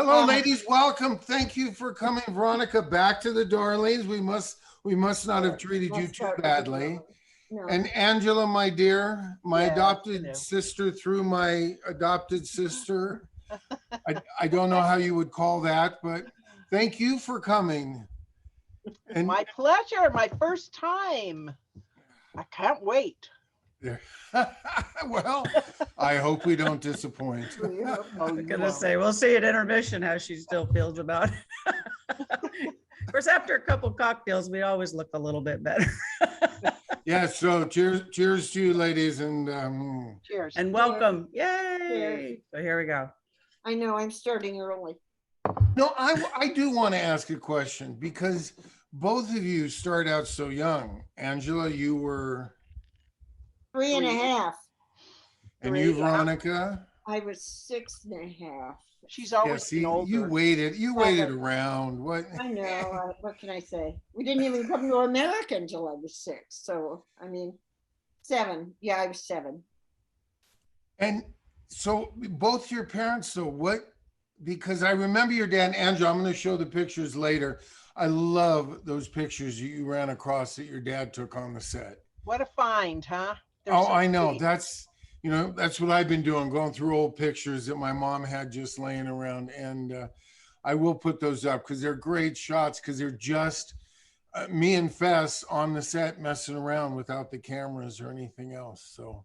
Hello, ladies. Welcome. Thank you for coming, Veronica, back to the Darlings. We must not have treated you too badly. No. And Angela, my dear, my Yes, adopted sister through my adopted sister. I don't know how you would call that, but thank you for coming. And My pleasure. My first time. I can't wait. well, I hope we don't disappoint. I'm gonna say we'll see at intermission how she still feels about it. Of course, after a couple cocktails, we always look a little bit better. Yeah, so cheers to you, ladies, and Cheers. And welcome. Yay! Cheers. So here we go. I know I'm starting early. no, I do want to ask a question because both of you start out so young. Angela, you were, 3.5. and you, Veronica. I was 6.5. She's always See, been older. you waited around. What? I know. What can I say? We didn't even come to America until I was 6. So, I mean, 7. Yeah, I was 7. And so both your parents, so what? Because I remember your dad, Angela, I'm going to show the pictures later. I love those pictures you ran across that your dad took on the set. What a find, huh? They're Oh, so I know. pretty. That's what I've been doing, going through old pictures that my mom had just laying around. And I will put those up because they're great shots because they're just me and Fess on the set messing around without the cameras or anything else. So,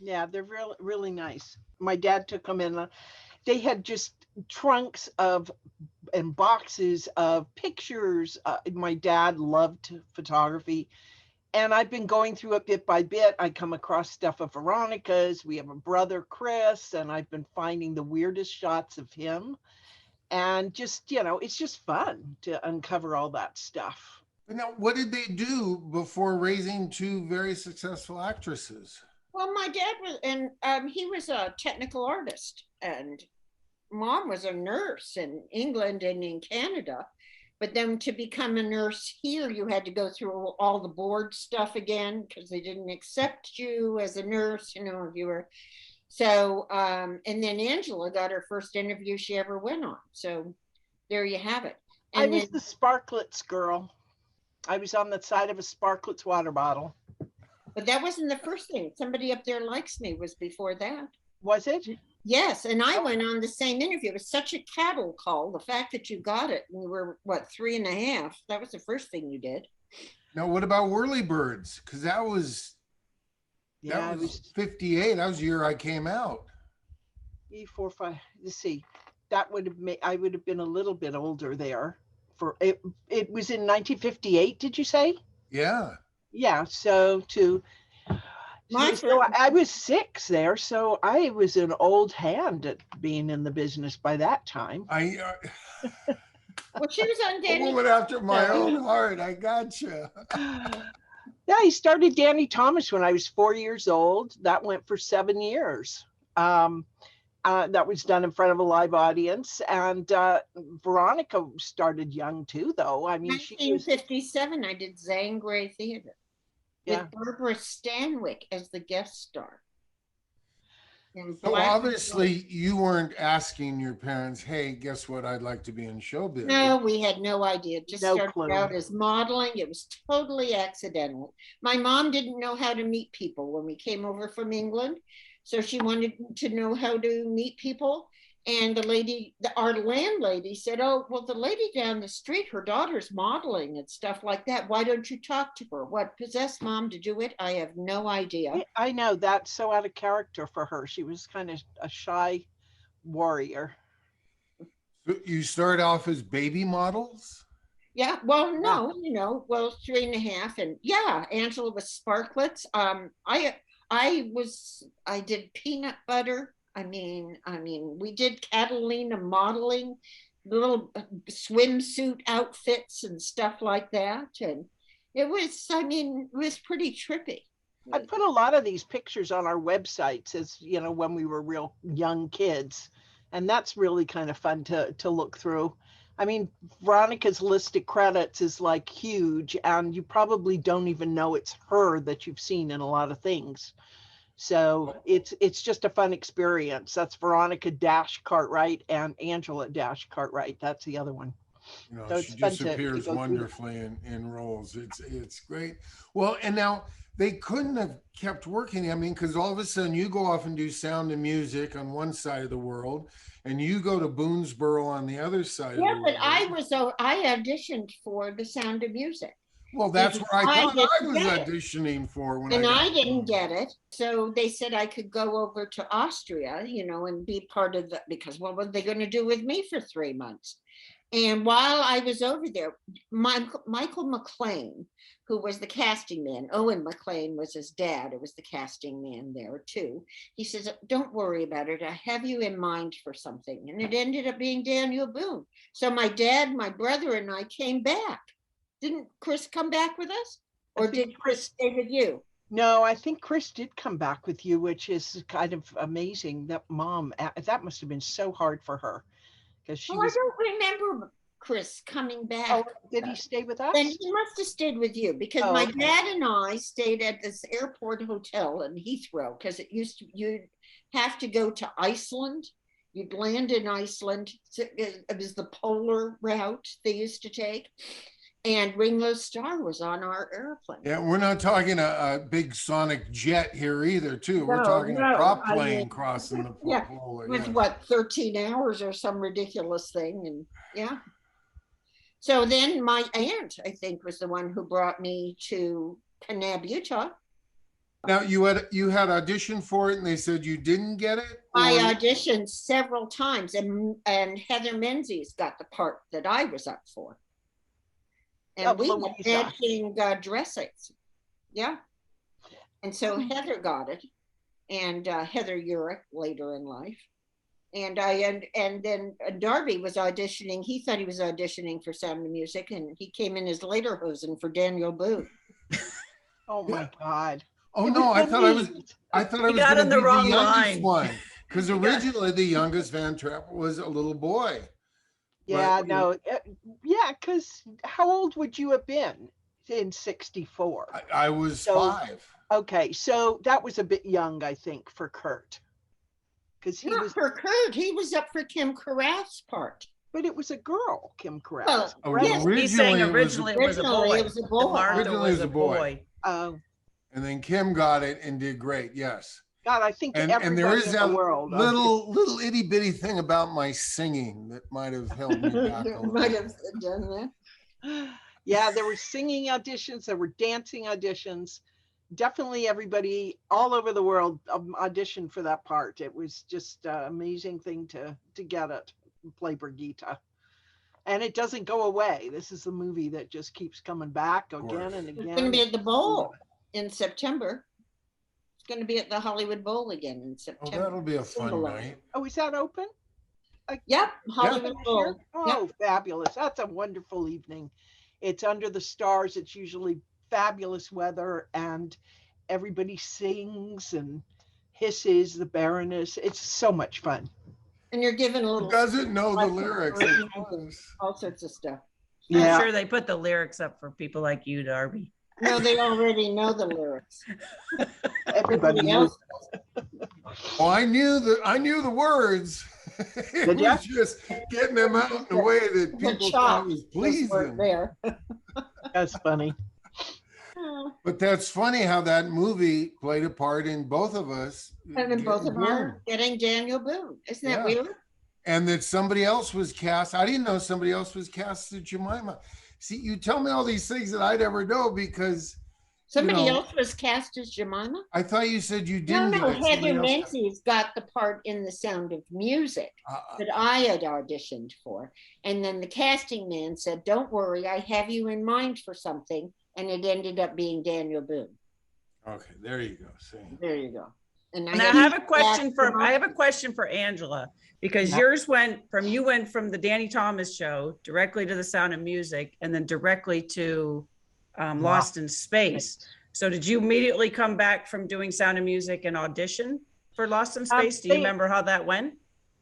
Yeah, they're really, really nice. My dad took them in. They had just trunks and boxes of pictures. My dad loved photography. And I've been going through it bit by bit. I come across stuff of Veronica's. We have a brother, Chris, and I've been finding the weirdest shots of him. And just, it's just fun to uncover all that stuff. but now what did they do before raising two very successful actresses? Well, my dad was, and he was a technical artist, and mom was a nurse in England and in Canada. But then to become a nurse here, you had to go through all the board stuff again because they didn't accept you as a nurse, if you were. So, and then Angela got her first interview she ever went on. So there you have it. And I was the Sparklets girl. I was on the side of a Sparklets water bottle. But that wasn't the first thing. Somebody Up There Likes Me was before that. Was it? Yes, and I went on the same interview. It was such a cattle call. The fact that you got it, and you were, 3.5? That was the first thing you did. Now, what about Whirlybirds? Because that was 58. That was the year I came out. 4, 5. Let's see. That would have made. I would have been a little bit older there. For it was in 1958. Did you say? Yeah. Yeah. So I was 6 there, so I was an old hand at being in the business by that time. Well, she was on A Danny. woman after my own heart. I gotcha. Yeah, I started Danny Thomas when I was 4 years old. That went for 7 years. That was done in front of a live audience. And Veronica started young too, though. I mean, 1957, I did Zangray Theater. Yeah. With Barbara Stanwyck as the guest star. So obviously you weren't asking your parents, hey, guess what? I'd like to be in showbiz. No, we had no idea. Just No started clue. out as modeling. It was totally accidental. My mom didn't know how to meet people when we came over from England. So she wanted to know how to meet people. And our landlady said, oh, well, the lady down the street, her daughter's modeling and stuff like that. Why don't you talk to her? What possessed mom to do it? I have no idea. I know that's so out of character for her. She was kind of a shy warrior. So you start off as baby models? Yeah, well, no, 3.5. And yeah, Angela was Sparklets. I did peanut butter. I mean, we did Catalina modeling, little swimsuit outfits and stuff like that. And it was pretty trippy. I put a lot of these pictures on our websites as, when we were real young kids. And that's really kind of fun to look through. I mean, Veronica's list of credits is like huge, and you probably don't even know it's her that you've seen in a lot of things. So it's just a fun experience. That's Veronica Cartwright and Angela Cartwright. That's the other one. You know, So she it's fun just to appears go through. wonderfully in roles. It's great. Well, and now they couldn't have kept working. I mean, because all of a sudden you go off and do Sound and Music on one side of the world, and you go to Boonesboro on the other side Yeah, of the but world. I auditioned for The Sound of Music. Well, that's And where I thought I didn't was get it. auditioning for when And I I got didn't get it. So they said I could go over to Austria, you know, and be part of the, because what were they going to do with me for 3 months? And while I was over there, Michael McLean, who was the casting man, Owen McLean was his dad, it was the casting man there too. He says, don't worry about it. I have you in mind for something. And it ended up being Daniel Boone. So my dad, my brother, and I came back. Didn't Chris come back with us? Or did Chris stay with you? No, I think Chris did come back with you, which is kind of amazing. That mom, that must have been so hard for her because she was. I don't remember Chris coming back. Oh, did he stay with us? Then he must have stayed with you because my dad and I stayed at this airport hotel in Heathrow because it used to, you'd have to go to Iceland. You'd land in Iceland. It was the polar route they used to take. And Ringo Starr was on our airplane. Yeah, we're not talking a big sonic jet here either, too. We're talking a prop plane crossing the polar. With what, 13 hours or some ridiculous thing. And yeah. So then my aunt, I think, was the one who brought me to Kanab, Utah. Now you had auditioned for it and they said you didn't get it? I auditioned several times and Heather Menzies got the part that I was up for. And we had matching dresses. Yeah. And so Heather got it. And Heather Urich later in life. And then Darby was auditioning. He thought he was auditioning for Sound of Music, and he came in as lederhosen for Daniel Boone. Oh my God! Oh no, I thought I was going to be the youngest one because originally the youngest Van Trapp was a little boy. Yeah, no, yeah, because how old would you have been in '64? I was 5. Okay, so that was a bit young, I think, for Kurt. Because he was for Kurt, he was up for Kim Carrath's part. But it was a girl, Kim Carrath. Well, he's saying originally it was a boy. Originally it was a boy. Oh. And then Kim got it and did great. Yes. God, I think and there is that little itty bitty thing about my singing that might have held me back a little. Might have done that. Yeah, there were singing auditions, there were dancing auditions. Definitely everybody all over the world auditioned for that part. It was just an amazing thing to get it, play Brigitte. And it doesn't go away. This is the movie that just keeps coming back again and again. It's going to be at the Bowl in September. It's going to be at the Hollywood Bowl again in September. Oh, that'll be a fun night. Oh, is that open? Yep, Hollywood Bowl. Oh, fabulous. That's a wonderful evening. It's under the stars. It's usually fabulous weather and everybody sings and hisses the Baroness. It's so much fun. And you're given a little. Who doesn't know the lyrics? All sorts of stuff. Yeah. I'm sure they put the lyrics up for people like you, Darby. No, they already know the lyrics. Everybody else. Well, I knew the words. It was just getting them out in a way that people thought was pleasing. There. That's funny. But that's funny how that movie played a part in both of us. And in both of us getting Daniel Boone. Isn't that weird? And that somebody else was cast. I didn't know somebody else was cast as Jemima. See, you tell me all these things that I never know because somebody else was cast as Jemima. I thought you said you didn't. No, Heather Menzies got the part in The Sound of Music that I had auditioned for, and then the casting man said, "Don't worry, I have you in mind for something," and it ended up being Daniel Boone. Okay, there you go. See. There you go. And I have a question for Angela, because yours went from the Danny Thomas show directly to The Sound of Music and then directly to Lost in Space. So did you immediately come back from doing Sound of Music and audition for Lost in Space? Do you remember how that went?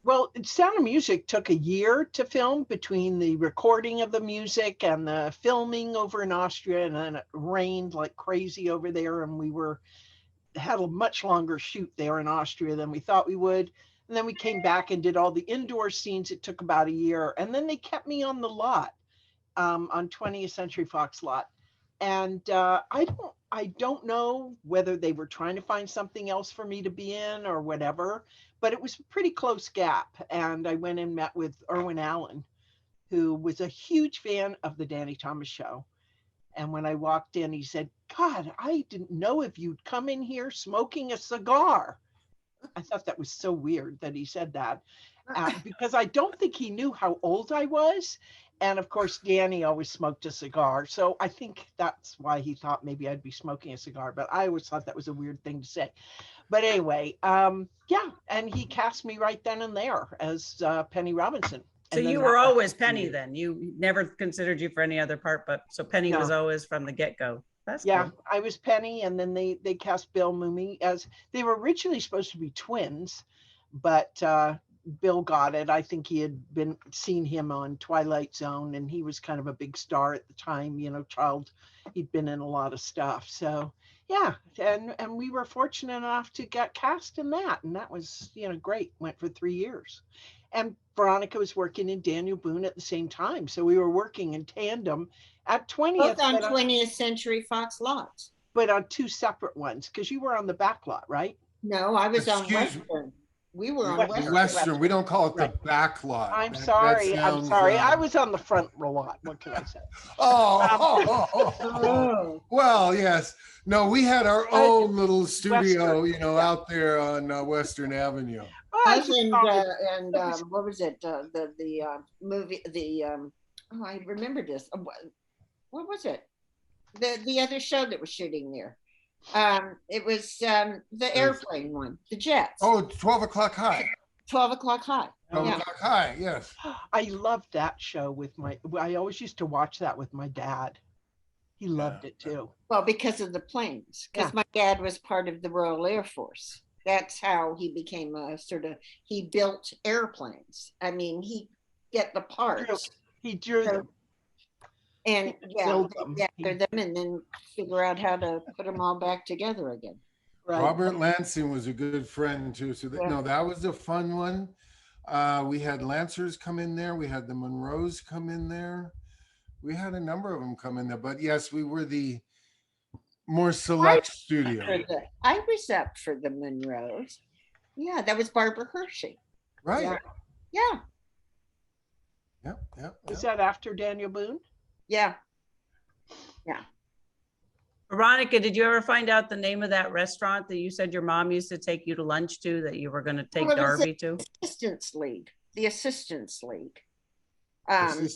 Well, Sound of Music took a year to film between the recording of the music and the filming over in Austria, and then it rained like crazy over there, and we were had a much longer shoot there in Austria than we thought we would. And then we came back and did all the indoor scenes. It took about a year. And then they kept me on the lot, on 20th Century Fox lot. And I don't know whether they were trying to find something else for me to be in or whatever, but it was a pretty close gap. And I went and met with Irwin Allen, who was a huge fan of the Danny Thomas Show. And when I walked in, he said, God, I didn't know if you'd come in here smoking a cigar. I thought that was so weird that he said that, because I don't think he knew how old I was. And of course, Danny always smoked a cigar. So I think that's why he thought maybe I'd be smoking a cigar. But I always thought that was a weird thing to say. But anyway, yeah. And he cast me right then and there as Penny Robinson. So you were always Penny then? You never considered you for any other part, but so Penny was always from the get-go. That's cool. I was Penny, and then they cast Bill Mumy as, they were originally supposed to be twins, but Bill got it. I think he had seen him on Twilight Zone, and he was kind of a big star at the time, he'd been in a lot of stuff. So yeah, and we were fortunate enough to get cast in that, and that was great. Went for 3 years. And Veronica was working in Daniel Boone at the same time. So we were working in tandem at 20th. Both on 20th Century Fox lots. But on 2 separate ones, because you were on the back lot, right? No, I was on Western. We were on Western. We don't call it the back lot. I'm sorry. I was on the front lot. What can I say? Well, yes. No, we had our own little studio, Western, out there on Western Avenue. And what was it? The movie, I remember this. What was it? The other show that was shooting there. It was the airplane one, the jets. Oh, 12 O'Clock High. 12 O'Clock High. 12 O'Clock High, yes. I loved that show I always used to watch that with my dad. He loved it too. Well, because of the planes, because my dad was part of the Royal Air Force. That's how he became he built airplanes. I mean, he get the parts. He drew them. And gather them and then figure out how to put them all back together again. Right. Robert Lansing was a good friend too. So that was a fun one. We had Lancers come in there. We had the Monroes come in there. We had a number of them come in there. But yes, we were the more select studio. I was up for the Monroes. Yeah, that was Barbara Hershey. Right. Yeah. Yep. Is that after Daniel Boone? Yeah. Veronica, did you ever find out the name of that restaurant that you said your mom used to take you to lunch to, that you were going to take Darby to? The Assistants League. Did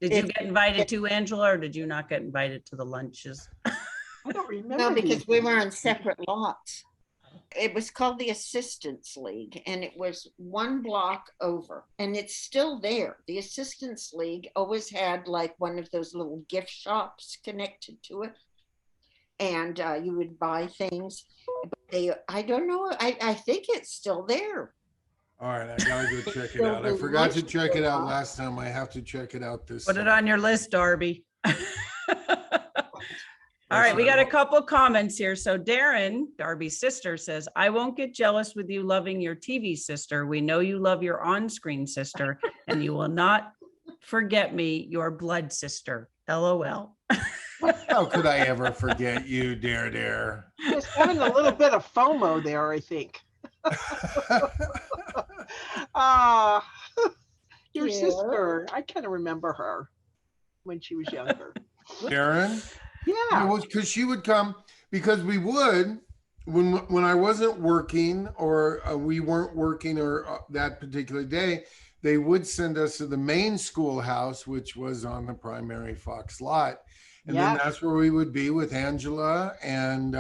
you get invited to, Angela, or did you not get invited to the lunches? I don't remember. No, because we were on separate lots. It was called the Assistants League, and it was 1 block over, and it's still there. The Assistants League always had like one of those little gift shops connected to it, and you would buy things. But I don't know. I think it's still there. All right, I gotta go check it out. I forgot to check it out last time. I have to check it out this time. Put it on your list, Darby. All right, we got a couple comments here. So Darren, Darby's sister, says, I won't get jealous with you loving your TV sister. We know you love your on-screen sister, and you will not forget me, your blood sister. LOL. How could I ever forget you, Dare? Just having a little bit of FOMO there, I think. Your sister, I kind of remember her when she was younger. Darren? Yeah. It was because she would come, because we would, when I wasn't working or we weren't working or that particular day, they would send us to the main schoolhouse, which was on the primary Fox lot. And then that's where we would be with Angela and,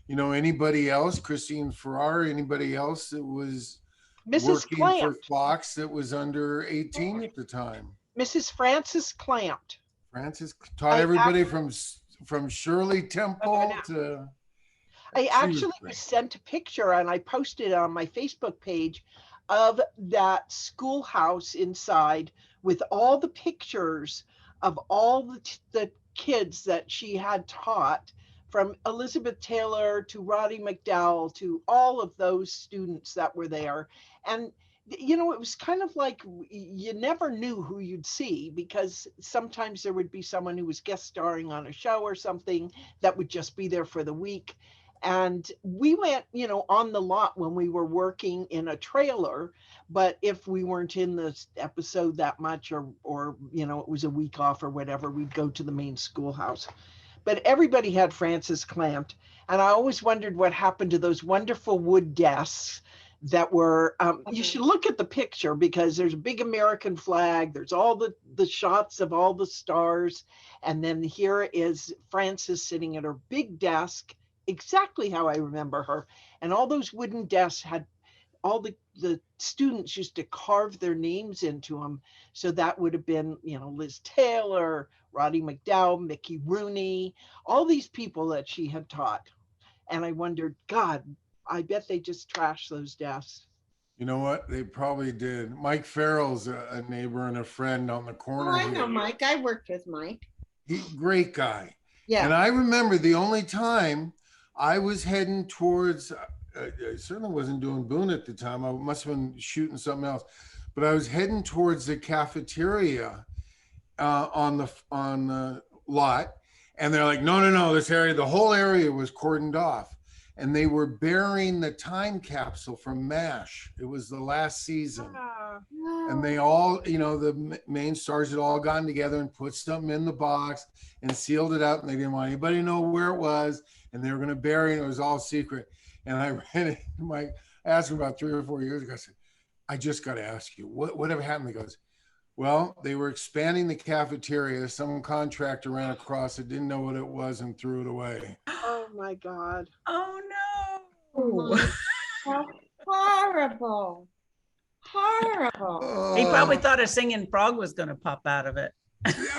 anybody else, Christine Farrar, anybody else that was Mrs. working Clamp. for Fox that was under 18 at the time. Mrs. Frances Clamp. Frances taught everybody from Shirley Temple to... I actually was sent a picture, and I posted it on my Facebook page, of that schoolhouse inside with all the pictures of all the kids that she had taught from Elizabeth Taylor to Roddy McDowell to all of those students that were there. And, you know, it was kind of like you never knew who you'd see, because sometimes there would be someone who was guest starring on a show or something that would just be there for the week. And we went, you know, on the lot when we were working in a trailer, but if we weren't in the episode that much, or, you know, it was a week off or whatever, we'd go to the main schoolhouse. But everybody had Frances clamped. And I always wondered what happened to those wonderful wood desks that were, you should look at the picture, because there's a big American flag. There's all the shots of all the stars. And then here is Frances sitting at her big desk, exactly how I remember her. And all those wooden desks had all the students used to carve their names into them. So that would have been, you know, Liz Taylor, Roddy McDowell, Mickey Rooney, all these people that she had taught. And I wondered, God, I bet they just trashed those desks. You know what? They probably did. Mike Farrell's a neighbor and a friend on the corner. Oh, I know Mike. I worked with Mike. Great guy. Yeah. And I remember the only time I was heading towards, I certainly wasn't doing Boone at the time. I must have been shooting something else, but I was heading towards the cafeteria on the lot, and they're like, no, this area, the whole area was cordoned off, and they were burying the time capsule from MASH. It was the last season. And they all, you know, the main stars had all gotten together and put something in the box and sealed it up, and they didn't want anybody to know where it was, and they were going to bury it. And it was all secret. And I ran into Mike, asked him about 3 or 4 years ago. I said, I just got to ask you, whatever happened? He goes, well, they were expanding the cafeteria. Some contractor ran across it, didn't know what it was, and threw it away. Oh my God. Oh Oh, how horrible. Horrible. He probably thought a singing frog was going to pop out of it.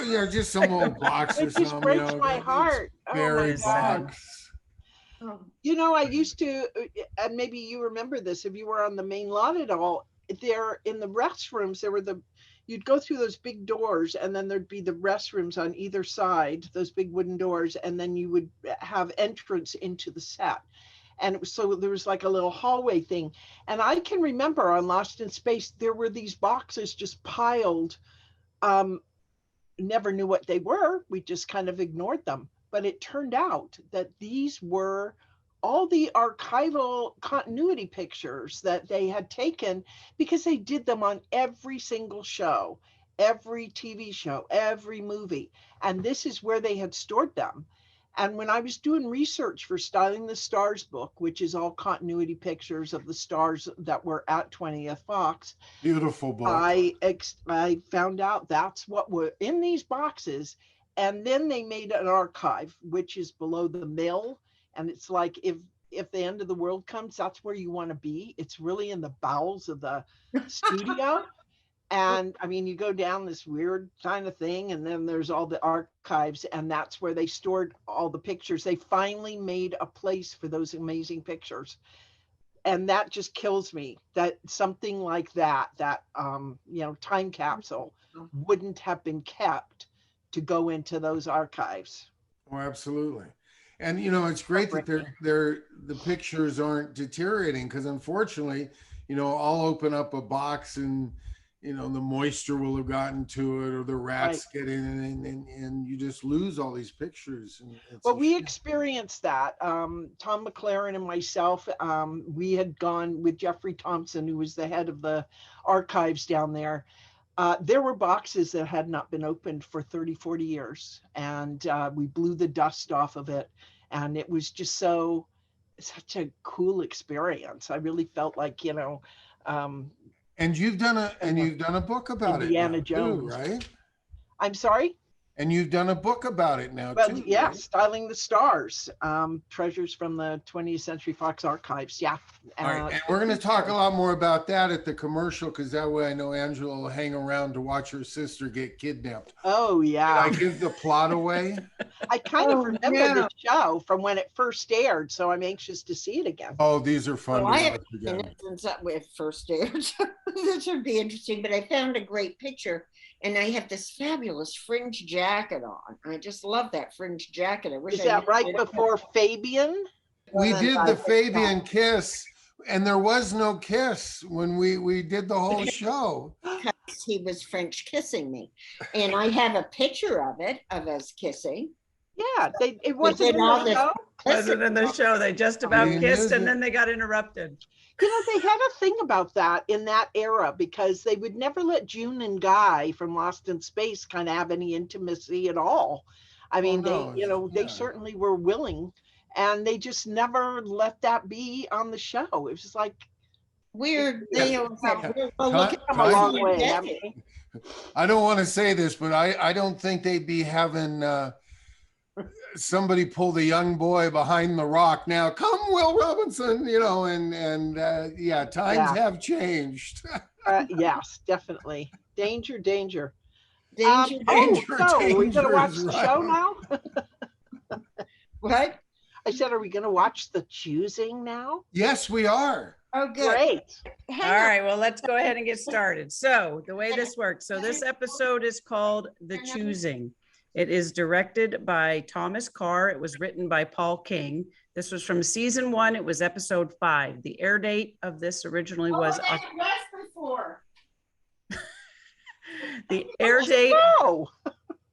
Yeah, just some old box or It just something. breaks you know, my heart. Oh Berry my God. box. You know, I used to, and maybe you remember this if you were on the main lot at all, there in the restrooms, there were you'd go through those big doors, and then there'd be the restrooms on either side, those big wooden doors, and then you would have entrance into the set. And it was, so there was like a little hallway thing. And I can remember on Lost in Space, there were these boxes just piled. Never knew what they were. We just kind of ignored them. But it turned out that these were all the archival continuity pictures that they had taken, because they did them on every single show, every TV show, every movie. And this is where they had stored them. And when I was doing research for Styling the Stars book, which is all continuity pictures of the stars that were at 20th Fox. Beautiful book. I found out that's what were in these boxes. And then they made an archive, which is below the mill. And it's like, if the end of the world comes, that's where you want to be. It's really in the bowels of the studio. And I mean, you go down this weird kind of thing, and then there's all the archives, and that's where they stored all the pictures. They finally made a place for those amazing pictures. And that just kills me that something like that, you know, time capsule wouldn't have been kept to go into those archives. Oh, absolutely. And, you know, it's great that the pictures aren't deteriorating, because unfortunately, you know, I'll open up a box and, you know, the moisture will have gotten to it, or the rats get in, and you just lose all these pictures. And well, we experienced that. Tom McLaren and myself, we had gone with Jeffrey Thompson, who was the head of the archives down there. There were boxes that had not been opened for 30, 40 years. And we blew the dust off of it. And it was just such a cool experience. I really felt like, you know, and you've done a book about Indiana it now, Jones, too, right? I'm sorry? And you've done a book about it now, well, too. Yeah, right? Styling the Stars, Treasures from the 20th Century Fox Archives. Yeah. All right. And we're going to talk a lot more about that at the commercial, because that way I know Angela will hang around to watch her sister get kidnapped. Oh, yeah. Did I give the plot away? I kind of Oh, remember no. the show from when it first aired, so I'm anxious to see it again. Oh, these are fun Well, to I haven't watch seen again. it since that it first aired. This would be interesting, but I found a great picture and I have this fabulous fringe jacket on. I just love that fringe jacket. I wish Is I that knew right it. before Fabian? We And did I the was Fabian kiss, and there was no kiss when we did the whole Okay. show. because he was French kissing me. And I have a picture of it, of us kissing. Yeah, it wasn't did in all the this- show. Wasn't in the show. They just about They kissed knew and that- then they got interrupted. You know, they had a thing about that in that era because they would never let June and Guy from Lost in Space kind of have any intimacy at all. I mean, no, they, you know, they yeah. certainly were willing, and they just never let that be on the show. It was just like, Weird. Yeah. They always had, Yeah. well, look at come a long Jesse and way, Jesse. haven't they? I don't want to say this, but I don't think they'd be having somebody pull the young boy behind the rock now. Come, Will Robinson, you know, and yeah, times Yeah. have changed. Yes, definitely. Danger, danger. Danger, danger, so are we gonna danger watch is the right. show now? What? I said, are we gonna watch The Choosing now? Yes, we are. Oh, good. Great. Hang All on. right, well, let's go ahead and get started. So the way this works, so this episode is called The Choosing. It is directed by Thomas Carr. It was written by Paul King. This was from season 1. It was episode 5. The air date of this originally was that was before. the air date. Oh,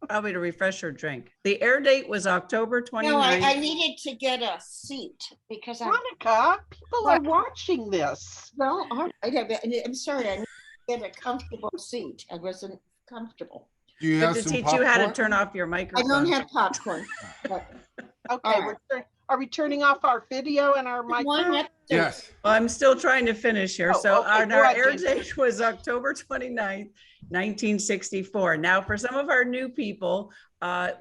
I'll be to refresh your drink. The air date was October 29th. No, I needed to get a seat because I'm Monica, people are watching this. well. All right. I'm sorry. I need to get a comfortable seat. I wasn't comfortable. Do you Good have to some teach you how to popcorn? turn off your I microphone. don't have popcorn. But Okay, All right. are we turning off our video and our one microphone? episode. Yes. Well, I'm still trying to finish here. Oh, So okay, our go ahead, air Jason. date was October 29th, 1964. Now, for some of our new people,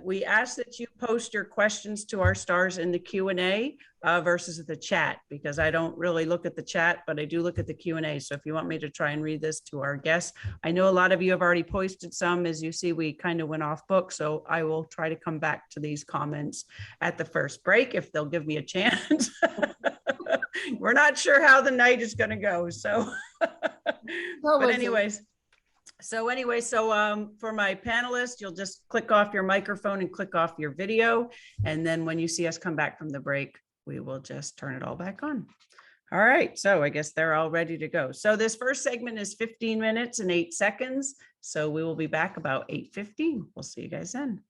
we ask that you post your questions to our stars in the Q&A versus the chat, because I don't really look at the chat, but I do look at the Q&A. So if you want me to try and read this to our guests, I know a lot of you have already posted some. As you see, we kind of went off book. So I will try to come back to these comments at the first break if they'll give me a chance. We're not sure how the night is going to go. So, but anyways. So for my panelists, you'll just click off your microphone and click off your video. And then when you see us come back from the break, we will just turn it all back on. All right. So I guess they're all ready to go. So this first segment is 15 minutes and 8 seconds. So we will be back about 8:15. We'll see you guys then.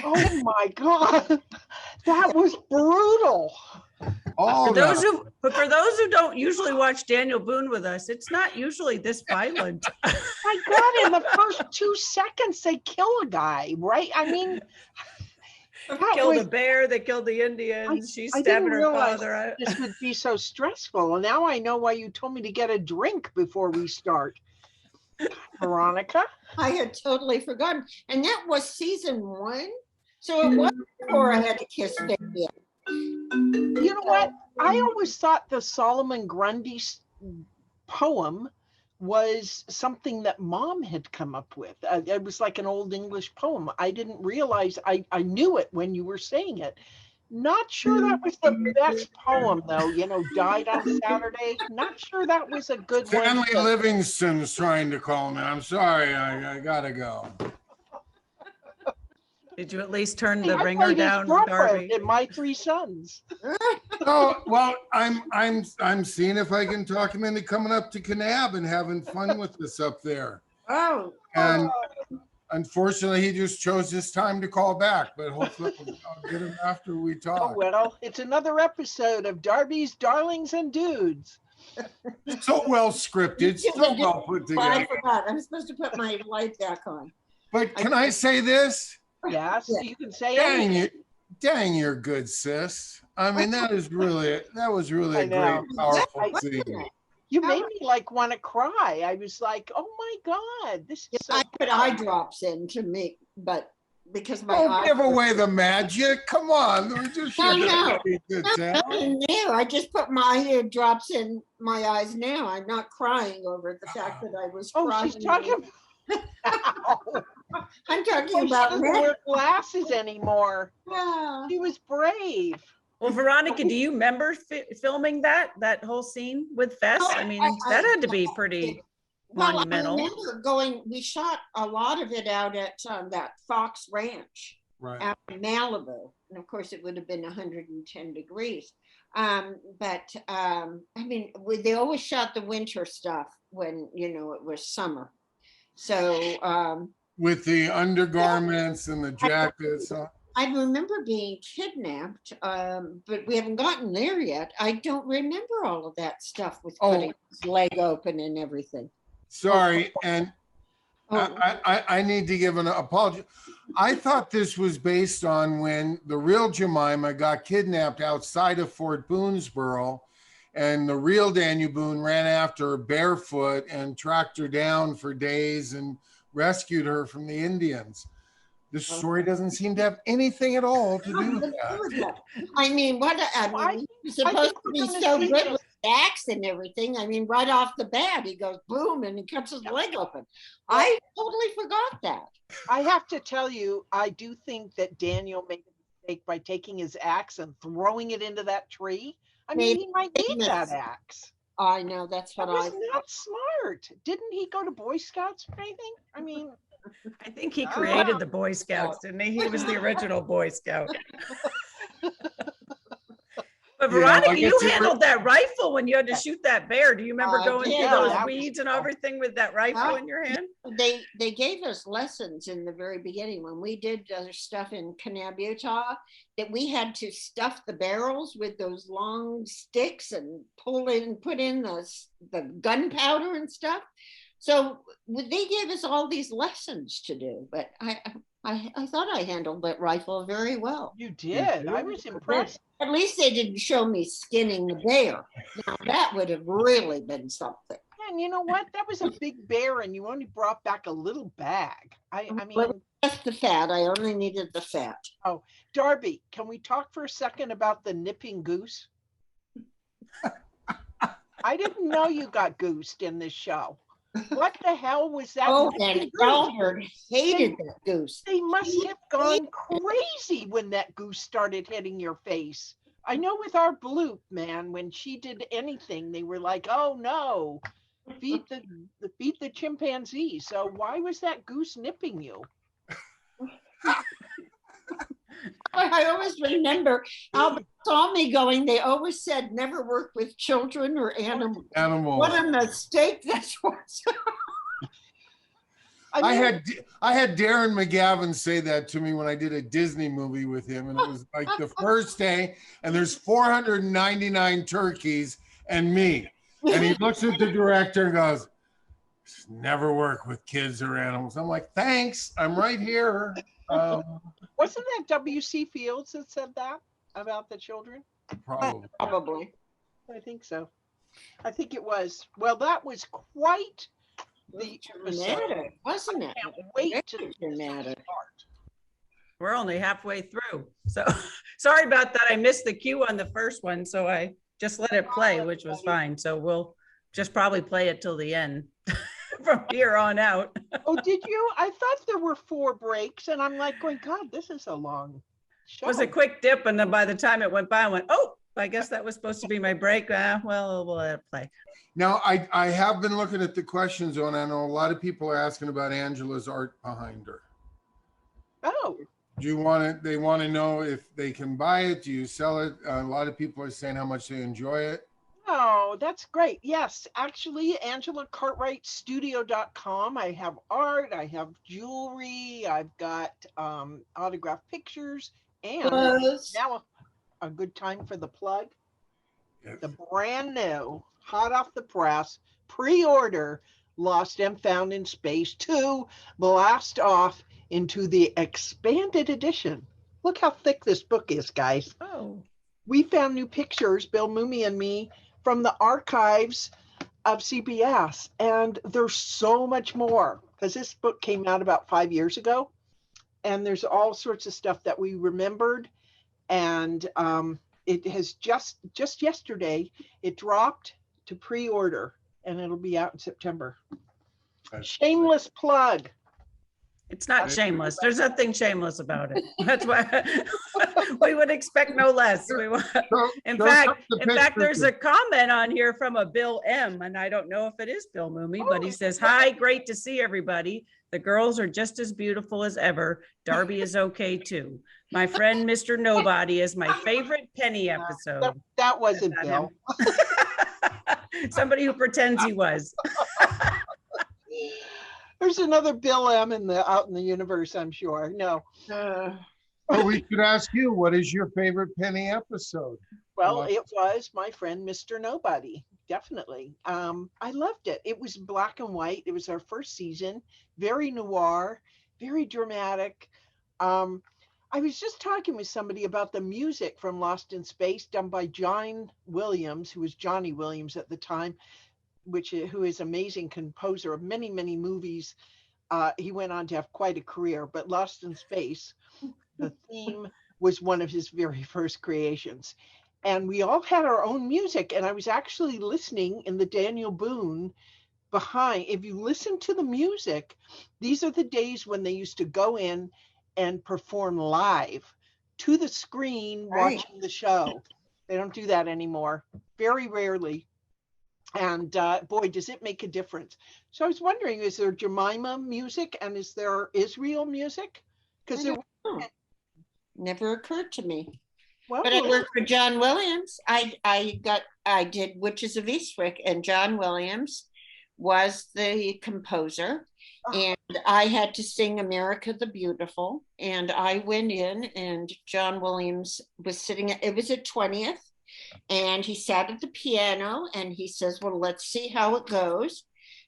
Oh my God. That was brutal. All that. But for those who don't usually watch Daniel Boone with us, it's not usually this violent. My God, in the first 2 seconds, they kill a guy, right? I mean, They killed a bear, they killed the Indians, she's stabbing her father. This would be so stressful. And now I know why you told me to get a drink before we start. Veronica? I had totally forgotten. And that was season 1. So it was before I had to kiss Fabian. You know what? I always thought the Solomon Grundy poem was something that Mom had come up with. It was like an old English poem. I didn't realize, I knew it when you were saying it. Not sure that was the best poem, though. You know, died on Saturday. Not sure that was a good one. Stanley Livingston's trying to call me. I'm sorry, I gotta go. Did you at least turn the ringer down, Darby? And My Three Sons. Oh well, I'm seeing if I can talk him into coming up to Kanab and having fun with us up there. Oh. And unfortunately, he just chose this time to call back. But hopefully, I'll get him after we talk. Oh well, it's another episode of Darby's Darlings and Dudes. So well scripted, so well put together. I forgot. I'm supposed to put my light back on. But can I say this? Yes, you can say it. Dang, you're good, sis. I mean, that was really a great, powerful scene. You made me like want to cry. I was like, oh my God, this is so I put eye drops in to me, but because my don't give away the magic. Come on. We just I just put my ear drops in my eyes now. I'm not crying over the fact that I was crying. She's talking I'm talking she about doesn't wear glasses anymore. Yeah. She was brave. Well, Veronica, do you remember filming that whole scene with Fess? I mean, that had to be pretty monumental. I remember we shot a lot of it out at that Fox Ranch out in Malibu. And of course, it would have been 110 degrees. But I mean, they always shot the winter stuff when, it was summer. So with the undergarments and the jackets. I remember being kidnapped, but we haven't gotten there yet. I don't remember all of that stuff with cutting his leg open and everything. Sorry, and I need to give an apology. I thought this was based on when the real Jemima got kidnapped outside of Fort Boonesboro, and the real Daniel Boone ran after her barefoot and tracked her down for days and rescued her from the Indians. This story doesn't seem to have anything at all to do with that. I mean, he's supposed to be so good with the axe and everything. I mean, right off the bat, he goes boom and he cuts his leg open. I totally forgot that. I have to tell you, I do think that Daniel made a mistake by taking his axe and throwing it into that tree. I mean, he might need that axe. I know, that's what that was not smart. Didn't he go to Boy Scouts or anything? I mean, I think he created the Boy Scouts, didn't he? He was the original Boy Scout. But Veronica, you handled that rifle when you had to shoot that bear. Do you remember going through those weeds and everything with that rifle in your hand? They gave us lessons in the very beginning when we did other stuff in Kanab, Utah, that we had to stuff the barrels with those long sticks and put in the gunpowder and stuff. So they gave us all these lessons to do, but I thought I handled that rifle very well. You did. I was impressed. At least they didn't show me skinning the bear. Now that would have really been something. And you know what? That was a big bear, and you only brought back a little bag. I mean, well, just the fat. I only needed the fat. Oh, Darby, can we talk for a second about the nipping goose? I didn't know you got goosed in this show. What the hell was that? Oh, and Albert hated that goose. They must have gone crazy when that goose started hitting your face. I know with our bloop, man, when she did anything, they were like, oh no, beat the chimpanzee. So why was that goose nipping you? I always remember Albert saw me going, they always said never work with children or animals. Animals. What a mistake that was. I had Darren McGavin say that to me when I did a Disney movie with him, and it was like the first day, and there's 499 turkeys and me, and he looks at the director and goes, "Never work with kids or animals." I'm like, "Thanks, I'm right here." Wasn't that W.C. Fields that said that about the children? Probably. I think so. I think it was. Well, that was quite the dramatic, wasn't it? I can't wait to dramatic. We're only halfway through. So sorry about that. I missed the cue on the first one. So I just let it play, which was fine. So we'll just probably play it till the end from here on out. Oh, did you? I thought there were 4 breaks, and I'm like going, God, this is a long show. It was a quick dip, and then by the time it went by, I went, oh, I guess that was supposed to be my break. Well, we'll let it play. Now, I have been looking at the questions on. I know a lot of people are asking about Angela's art behind her. Oh. Do you want it? They want to know if they can buy it. Do you sell it? A lot of people are saying how much they enjoy it. Oh, that's great. Yes, actually, AngelaCartwrightStudio.com. I have art, I have jewelry, I've got autographed pictures, and now a good time for the plug. Yes. The brand new, hot off the press, pre-order Lost and Found in Space 2 Blast Off into the expanded edition. Look how thick this book is, guys. Oh. We found new pictures, Bill Mooney and me, from the archives of CBS, and there's so much more because this book came out about 5 years ago, and there's all sorts of stuff that we remembered, and it has just yesterday it dropped to pre-order, and it'll be out in September. Shameless plug. It's not shameless. There's nothing shameless about it. That's why we would expect no less. In fact, there's a comment on here from a Bill M, and I don't know if it is Bill Mooney, but he says, "Hi, great to see everybody. The girls are just as beautiful as ever. Darby is okay too. My friend Mr. Nobody is my favorite Penny episode." That wasn't Bill. Somebody who pretends he was. There's another Bill M out in the universe, I'm sure. No. Well, we could ask you, what is your favorite Penny episode? Well, it was my friend Mr. Nobody, definitely. I loved it. It was black and white. It was our first season, very noir, very dramatic. I was just talking with somebody about the music from Lost in Space done by John Williams, who was Johnny Williams at the time, who is amazing composer of many, many movies. He went on to have quite a career, but Lost in Space, the theme was one of his very first creations. And we all had our own music. And I was actually listening in the Daniel Boone behind. If you listen to the music, these are the days when they used to go in and perform live to the screen, watching the show. They don't do that anymore, very rarely. And boy, does it make a difference. So I was wondering, is there Jemima music and is there Israel music? Because it never occurred to me. Well, but I worked for John Williams. I did Witches of Eastwick, and John Williams was the composer. And I had to sing America the Beautiful. And I went in, and John Williams was sitting, it was at 20th. And he sat at the piano and he says, well, let's see how it goes.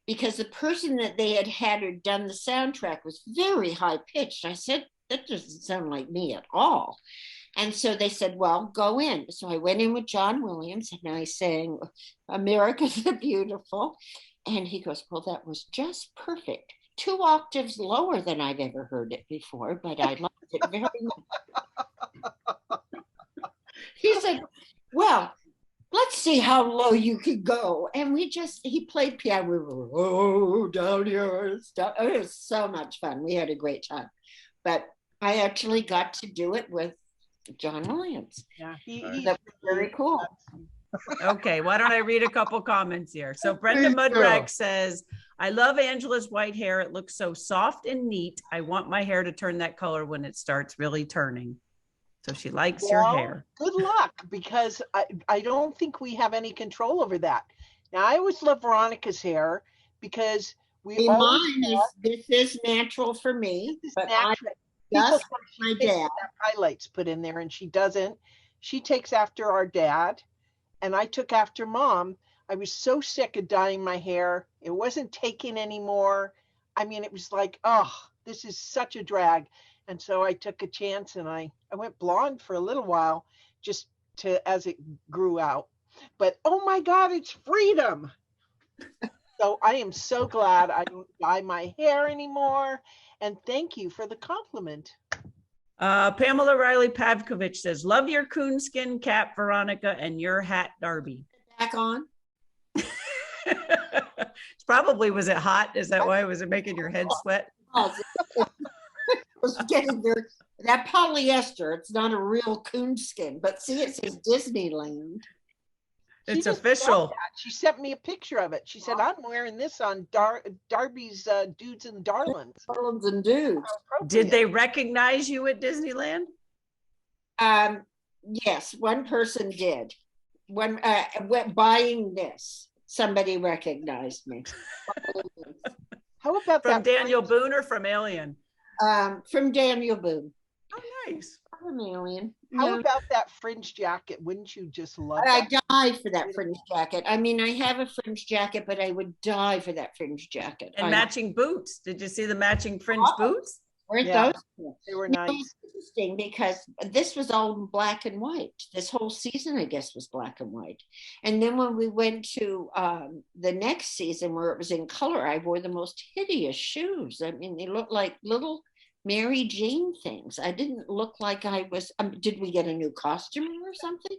Because the person that they had done the soundtrack was very high pitched. I said, that doesn't sound like me at all. And so they said, well, go in. So I went in with John Williams and I sang America the Beautiful. And he goes, well, that was just perfect. 2 octaves lower than I've ever heard it before, but I liked it very much. He said, well, let's see how low you could go. And he played piano. We were, oh, down here. It was so much fun. We had a great time. But I actually got to do it with John Williams. Yeah, that was very cool. Okay, why don't I read a couple comments here? So Brenda Mudrex says, I love Angela's white hair. It looks so soft and neat. I want my hair to turn that color when it starts really turning. So she likes your hair. Good luck, because I don't think we have any control over that. Now, I always love Veronica's hair because We See, always mine is, this is natural for me, this is but I natural. People just think my she takes dad. highlights put in there, and she doesn't. She takes after our dad, and I took after mom. I was so sick of dyeing my hair. It wasn't taking anymore. I mean, it was like, oh, this is such a drag. And so I took a chance and I went blonde for a little while just to as it grew out. But oh my God, it's freedom. So I am so glad I don't dye my hair anymore. And thank you for the compliment. Pamela Riley Pavkovich says, love your coonskin cap, Veronica, and your hat, Darby. Back on. It's probably, was it hot? Is that why? Was it making your head sweat? It was getting there. That polyester, it's not a real coonskin, but see, it says Disneyland. It's official. She sent me a picture of it. She said, I'm wearing this on Darby's Dudes and Darlings. Darlings and dudes. Did they recognize you at Disneyland? Yes, one person did. When buying this, somebody recognized me. How about From that? Daniel Boone or from Alien? From Daniel Boone. Oh, nice. From Alien. How No. about that fringe jacket? Wouldn't you just love I that? die for that fringe jacket. I mean, I have a fringe jacket, but I would die for that fringe jacket. And matching boots. Did you see the matching fringe boots? Weren't Yeah. those? They were No, nice. it's interesting because this was all in black and white. This whole season, I guess, was black and white. And then when we went to the next season where it was in color, I wore the most hideous shoes. I mean, they looked like little Mary Jane things. I didn't look like I was, did we get a new costume or something?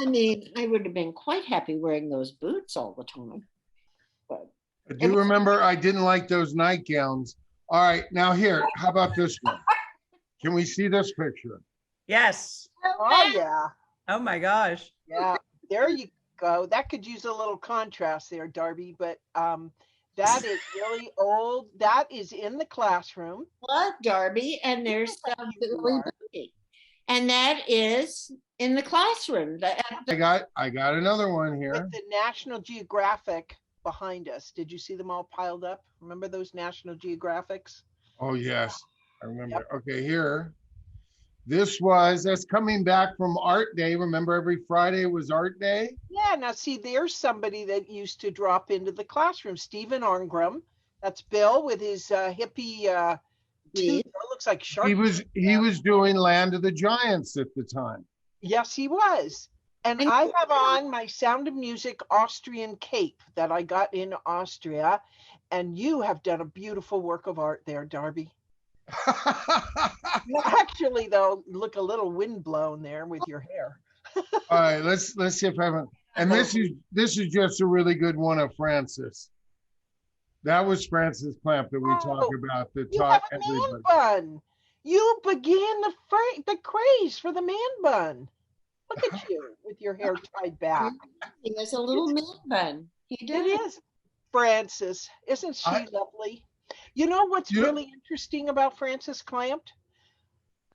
I mean, I would have been quite happy wearing those boots all the time. But I do remember I didn't like those nightgowns. All right, now here, how about this one? Can we see this picture? Yes. Oh, yeah. Oh my gosh. Yeah. There you go. That could use a little contrast there, Darby, but that is really old. That is in the classroom. what, Darby? And there's Billy Booty. And that is in the classroom. I got another one here. With the National Geographic behind us. Did you see them all piled up? Remember those National Geographics? Oh, yes, I remember. Yep. Okay, here. That's coming back from Art Day. Remember every Friday was Art Day? Yeah, now see, there's somebody that used to drop into the classroom. Stephen Arngram. That's Bill with his hippie tooth. That looks like shark. He was doing Land of the Giants at the time. Yes, he was. And I have on my Sound of Music Austrian cape that I got in Austria. And you have done a beautiful work of art there, Darby. You actually, though, look a little windblown there with your hair. All right, let's see if I haven't. And this is just a really good one of Francis. That was Francis Clamp that we talk about. That you taught have a everybody. man bun. You began the craze for the man bun. Look at you with your hair tied back. He has a little man bun. He did. It is. Francis, isn't she lovely? You know what's really interesting about Francis Clamp?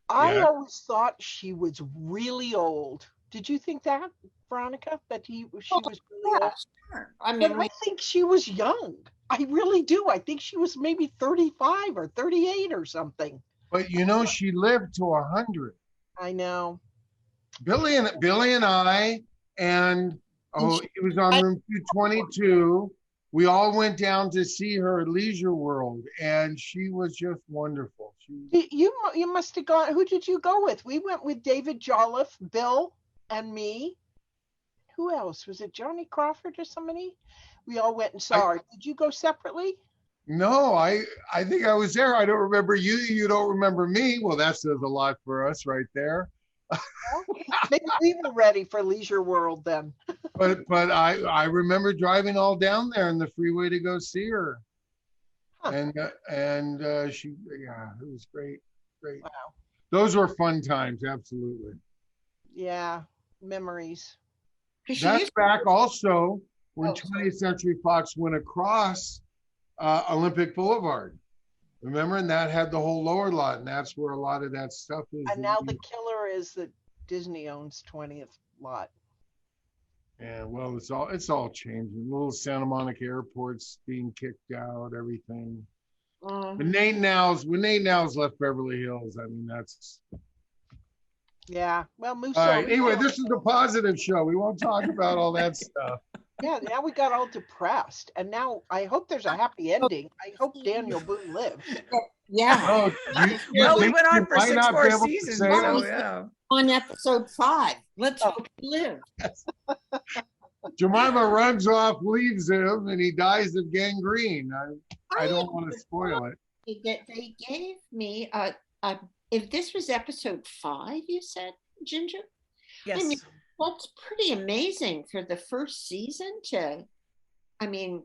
I always thought she was really old. Did you think that, Veronica? That she was really old? Sure. I mean, I think she was young. I really do. I think she was maybe 35 or 38 or something. But you know, she lived to 100. I know. Billy and I, and he was on room 222. We all went down to see her at Leisure World, and she was just wonderful. You must have gone. Who did you go with? We went with David Jolliffe, Bill, and me. Who else? Was it Johnny Crawford or somebody? We all went and saw her. Did you go separately? No, I think I was there. I don't remember you. You don't remember me. Well, that says a lot for us right there. Maybe we were ready for Leisure World then. but I remember driving all down there on the freeway to go see her. Huh. And she, it was great. Wow. Those were fun times, absolutely. Yeah, memories. That's back also when 20th Century Fox went across Olympic Boulevard. Remember, and that had the whole lower lot, and that's where a lot of that stuff is. And now the killer is that Disney owns 20th lot. Yeah, well, it's all changing. Little Santa Monica Airport's being kicked out, everything. When Nate Now's left Beverly Hills, I mean, that's Yeah. Well, move all right. on. Anyway, this is the positive show. We won't talk about all that stuff. Yeah, now we got all depressed. And now I hope there's a happy ending. I hope Daniel Boone lives. Yeah, Oh, Well, we went on you for might 6 not be more able to seasons, say so it. yeah. on episode 5. Let's hope he lives. Jemima runs off, leaves him, and he dies of gangrene. I don't want to spoil it. They gave me if this was episode 5, you said, Ginger? Yes. I mean, that's pretty amazing for the first season to, I mean,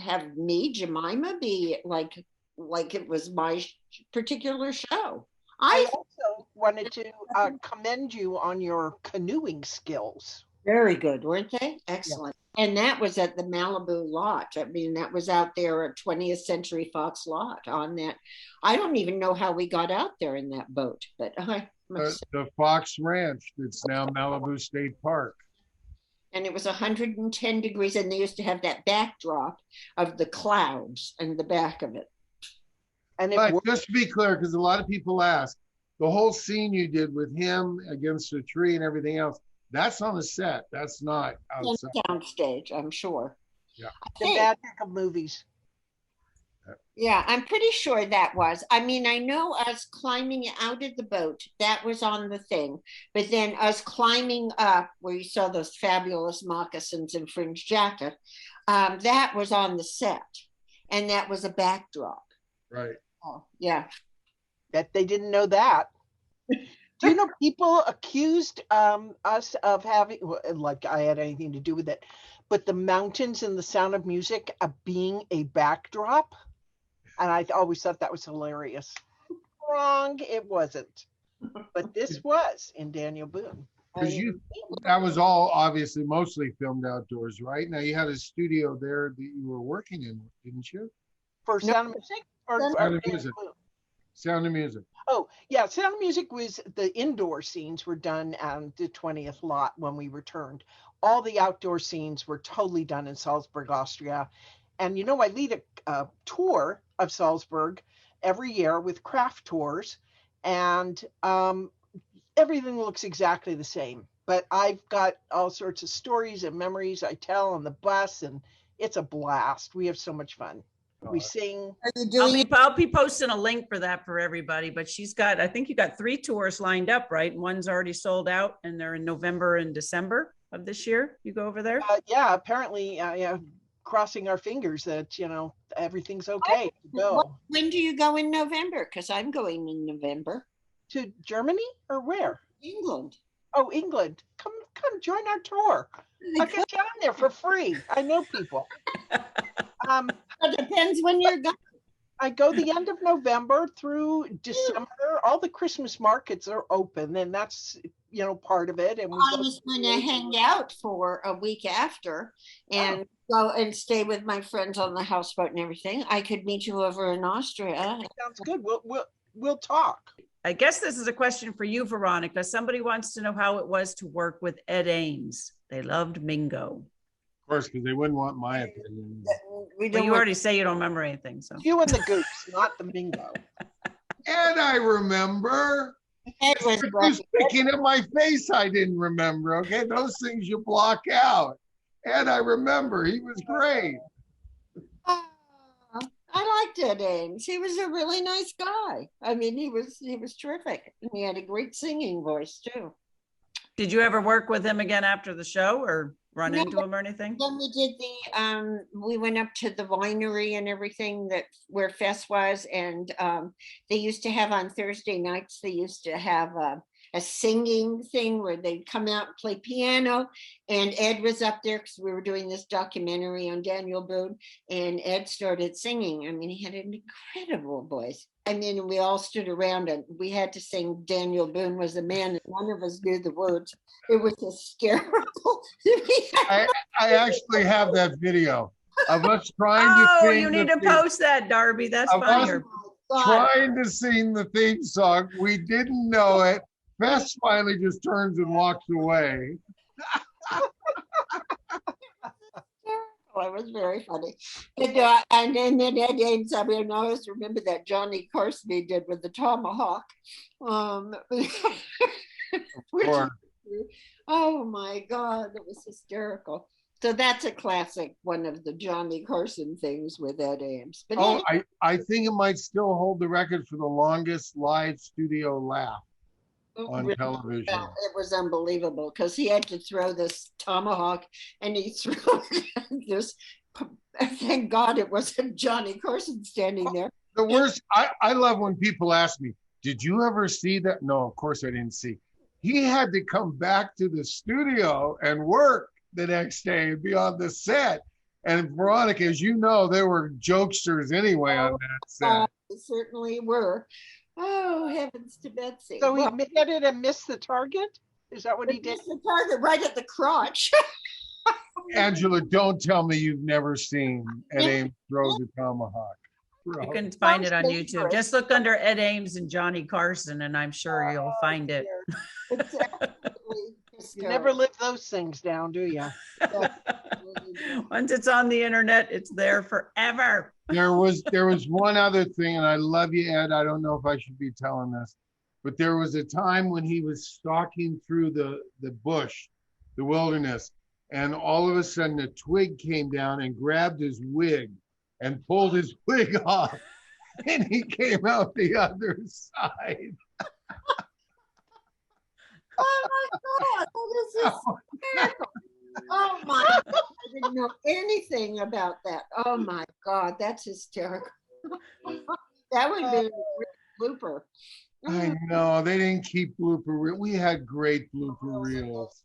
have me, Jemima, be like it was my particular show. I also wanted to commend you on your canoeing skills. Very good, weren't they? Excellent. Yeah. And that was at the Malibu lot. I mean, that was out there at 20th Century Fox lot on that. I don't even know how we got out there in that boat, but the Fox Ranch that's now Malibu State Park. And it was 110 degrees, and they used to have that backdrop of the clouds in the back of it. And just to be clear, because a lot of people ask, the whole scene you did with him against a tree and everything else, that's on the set. That's not outside. Downstage, I'm sure. Yeah. The magic of movies. Yeah, I'm pretty sure that was. I mean, I know us climbing out of the boat, that was on the thing. But then us climbing up, where you saw those fabulous moccasins and fringe jacket, that was on the set. And that was a backdrop. Right. Oh, yeah. Bet they didn't know that. Do you know people accused us of having, like I had anything to do with it, but the mountains in The Sound of Music being a backdrop? And I always thought that was hilarious. Wrong, it wasn't. But this was in Daniel Boone. Because that was all obviously mostly filmed outdoors, right? Now you had a studio there that you were working in, didn't you? For Sound of Music? Sound of Music. Sound of Music. Oh, yeah. Sound of Music was the indoor scenes were done on the 20th lot when we returned. All the outdoor scenes were totally done in Salzburg, Austria. And, you know, I lead a tour of Salzburg every year with craft tours. And everything looks exactly the same. But I've got all sorts of stories and memories I tell on the bus. And it's a blast. We have so much fun. We sing. I'll be posting a link for that for everybody, but I think you got 3 tours lined up, right? And one's already sold out and they're in November and December of this year. You go over there? Yeah, apparently, crossing our fingers that, you know, everything's okay to go. When do you go in November? Because I'm going in November. To Germany or where? England. Oh, England. Come join our tour. I'll get you on there for free. I know people. It depends when you're going. I go the end of November through December. All the Christmas markets are open, and that's, you know, part of it. And I was going to hang out for a week after and go and stay with my friends on the houseboat and everything. I could meet you over in Austria. Sounds good. We'll talk. I guess this is a question for you, Veronica. Somebody wants to know how it was to work with Ed Ames. They loved Mingo. Of course, because they wouldn't want my opinion. You already say you don't remember anything. So you and the goose, not the Mingo. And I remember. Ed was just picking at my face. I didn't remember. Okay, those things you block out. And I remember. He was great. I liked Ed Ames. He was a really nice guy. I mean, he was terrific. And he had a great singing voice too. Did you ever work with him again after the show or run into him or anything? Then we did we went up to the winery and everything where Fess was. And they used to have on Thursday nights, they used to have a singing thing where they'd come out and play piano. And Ed was up there because we were doing this documentary on Daniel Boone. And Ed started singing. I mean, he had an incredible voice. I mean, we all stood around and we had to sing Daniel Boone Was a Man, and none of us knew the words. It was hysterical. I actually have that video of us trying to sing. Oh, you need to post that, Darby. That's funny. Trying to sing the theme song. We didn't know it. Bess finally just turns and walks away. Oh, it was very funny. And then Ed Ames, I mean, I always remember that Johnny Carson he did with the tomahawk. Which, oh my God, it was hysterical. So that's a classic, one of the Johnny Carson things with Ed Ames. But I think it might still hold the record for the longest live studio laugh on television. It was unbelievable because he had to throw this tomahawk and he threw this. Thank God it wasn't Johnny Carson standing there. The worst, I love when people ask me, did you ever see that? No, of course I didn't see. He had to come back to the studio and work the next day and be on the set. And Veronica, as you know, they were jokesters anyway on that set. They certainly were. Oh, heavens to Betsy. So he hit it and missed the target? Is that what he did? Missed the target right at the crotch. Angela, don't tell me you've never seen Ed Ames throw the tomahawk. You can find it on YouTube. Just look under Ed Ames and Johnny Carson, and I'm sure you'll find it. You never live those things down, do you? Once it's on the internet, it's there forever. There was one other thing, and I love you, Ed. I don't know if I should be telling this, but there was a time when he was stalking through the bush, the wilderness, and all of a sudden a twig came down and grabbed his wig and pulled his wig off, and he came out the other side. Oh my God, that is hysterical. Oh my God, I didn't know anything about that. Oh my God, that's hysterical. That would be a blooper. I know, they didn't keep blooper reels. We had great blooper reels.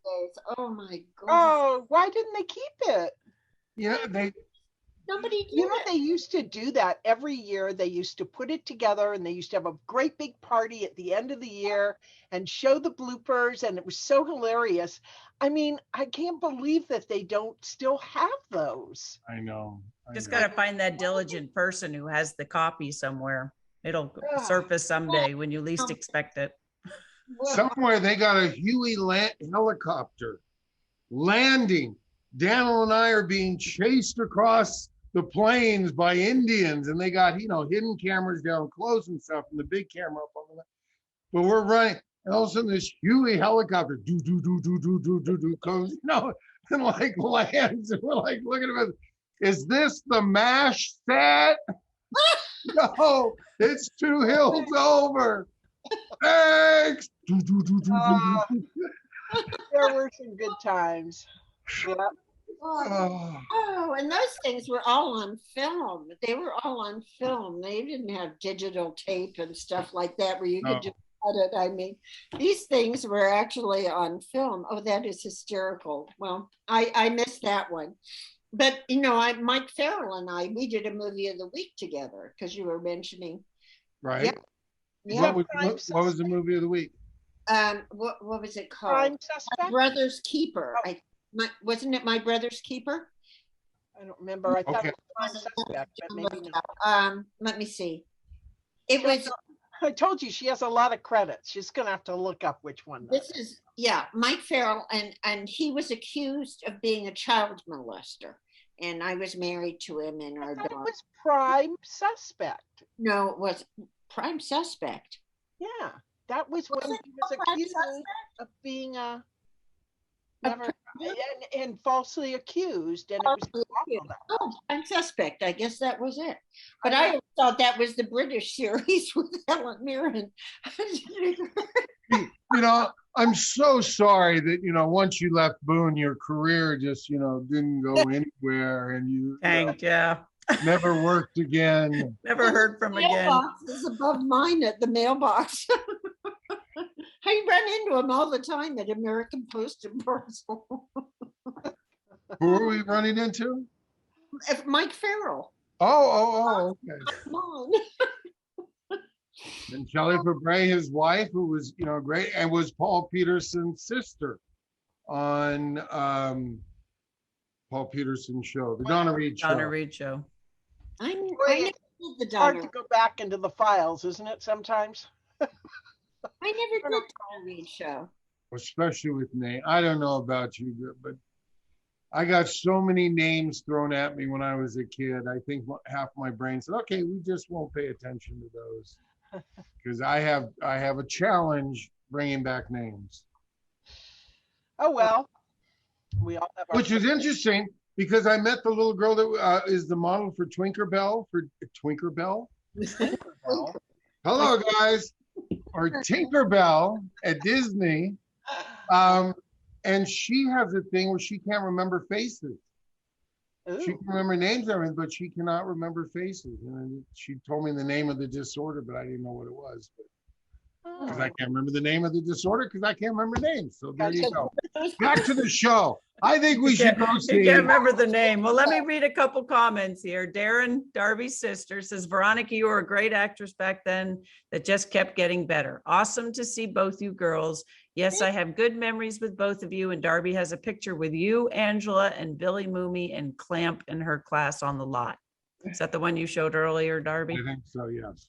Oh my God. Oh, why didn't they keep it? Yeah, Nobody did. You know, they used to do that every year. They used to put it together and they used to have a great big party at the end of the year and show the bloopers. And it was so hilarious. I mean, I can't believe that they don't still have those. I know. Just got to find that diligent person who has the copy somewhere. It'll surface someday when you least expect it. Somewhere they got a Huey helicopter landing. Daniel and I are being chased across the plains by Indians, and they got, hidden cameras down close and stuff, and the big camera up on the left. But we're running, and all of a sudden this Huey helicopter goes, and like lands, and we're like looking at it. Is this the MASH set? No, it's 2 hills over. Thanks. There were some good times. Yeah. Oh, and those things were all on film. They were all on film. They didn't have digital tape and stuff like that where you could just cut it. I mean, these things were actually on film. Oh, that is hysterical. Well, I missed that one. But, Mike Farrell and we did a movie of the week together because you were mentioning. Right. Yeah. What was the movie of the week? What was it called? Crime Suspect? My Brother's Keeper. Wasn't it My Brother's Keeper? I don't remember. I thought it was Crime Suspect, but maybe not. Let me see. It was. I told you she has a lot of credits. She's gonna have to look up which one. This is Mike Farrell, and he was accused of being a child molester, and I was married to him and our daughter. It was Prime Suspect. No, it was Prime Suspect. Yeah, that was when he was accused of being and falsely accused, and it was Prime Suspect. I guess that was it. But I thought that was the British series with Helen Mirren. I'm so sorry that once you left Boone, your career just didn't go anywhere, and you never worked again. Never heard from again. Mailbox is above mine at the mailbox. I run into him all the time at American Post and Parcel. Who are we running into? Mike Farrell. Oh, okay. Come on. And Shelley Fabre, his wife, who was great, and was Paul Peterson's sister on Paul Peterson's show, the Donna Reed Show. Donna Reed Show. I never did the hard Donna. to go back into the files, isn't it? Sometimes. I never did the Donna Reed Show. Especially with Nate. I don't know about you, but I got so many names thrown at me when I was a kid. I think half my brain said, okay, we just won't pay attention to those. Because I have a challenge bringing back names. Oh, well, we all have our. Which is interesting because I met the little girl that is the model for Tinkerbell. Hello, guys. Or Tinkerbell at Disney. And she has a thing where she can't remember faces. Ooh. She can remember names and everything, but she cannot remember faces. And she told me the name of the disorder, but I didn't know what it was. Because I can't remember the name of the disorder because I can't remember names. So there you go. Back to the show. I think we should go see. You can't remember the name. Well, let me read a couple comments here. Darren, Darby's sister, says, Veronica, you were a great actress back then that just kept getting better. Awesome to see both you girls. Yes, I have good memories with both of you. And Darby has a picture with you, Angela, and Billy Mooney and Clamp in her class on the lot. Is that the one you showed earlier, Darby? I think so, yes.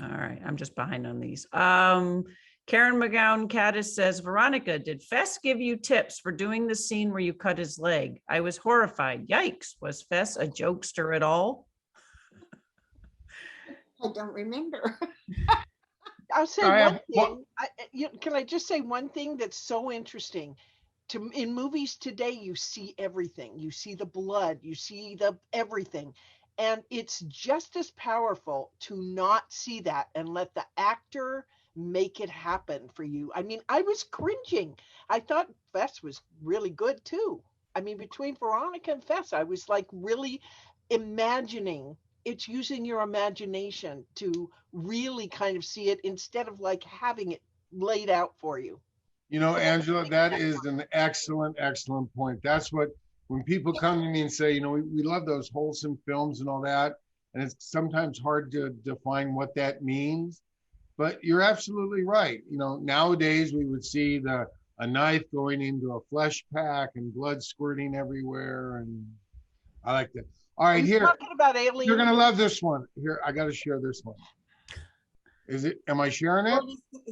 All right, I'm just behind on these. Karen McGowan Caddis says, Veronica, did Fess give you tips for doing the scene where you cut his leg? I was horrified. Yikes. Was Fess a jokester at all? I don't remember. I'll say one thing. Can I just say one thing that's so interesting? In movies today, you see everything. You see the blood. You see the everything. And it's just as powerful to not see that and let the actor make it happen for you. I mean, I was cringing. I thought Fess was really good too. I mean, between Veronica and Fess, I was like really imagining. It's using your imagination to really kind of see it instead of like having it laid out for you. You know, Angela, that is an excellent, excellent point. That's what, when people come to me and say, you know, we love those wholesome films and all that, and it's sometimes hard to define what that means, but you're absolutely right. You know, nowadays we would see a knife going into a flesh pack and blood squirting everywhere, and I like that. All right, here. Talking about aliens. You're gonna love this one. Here, I got to share this one. Is it? Am I sharing it?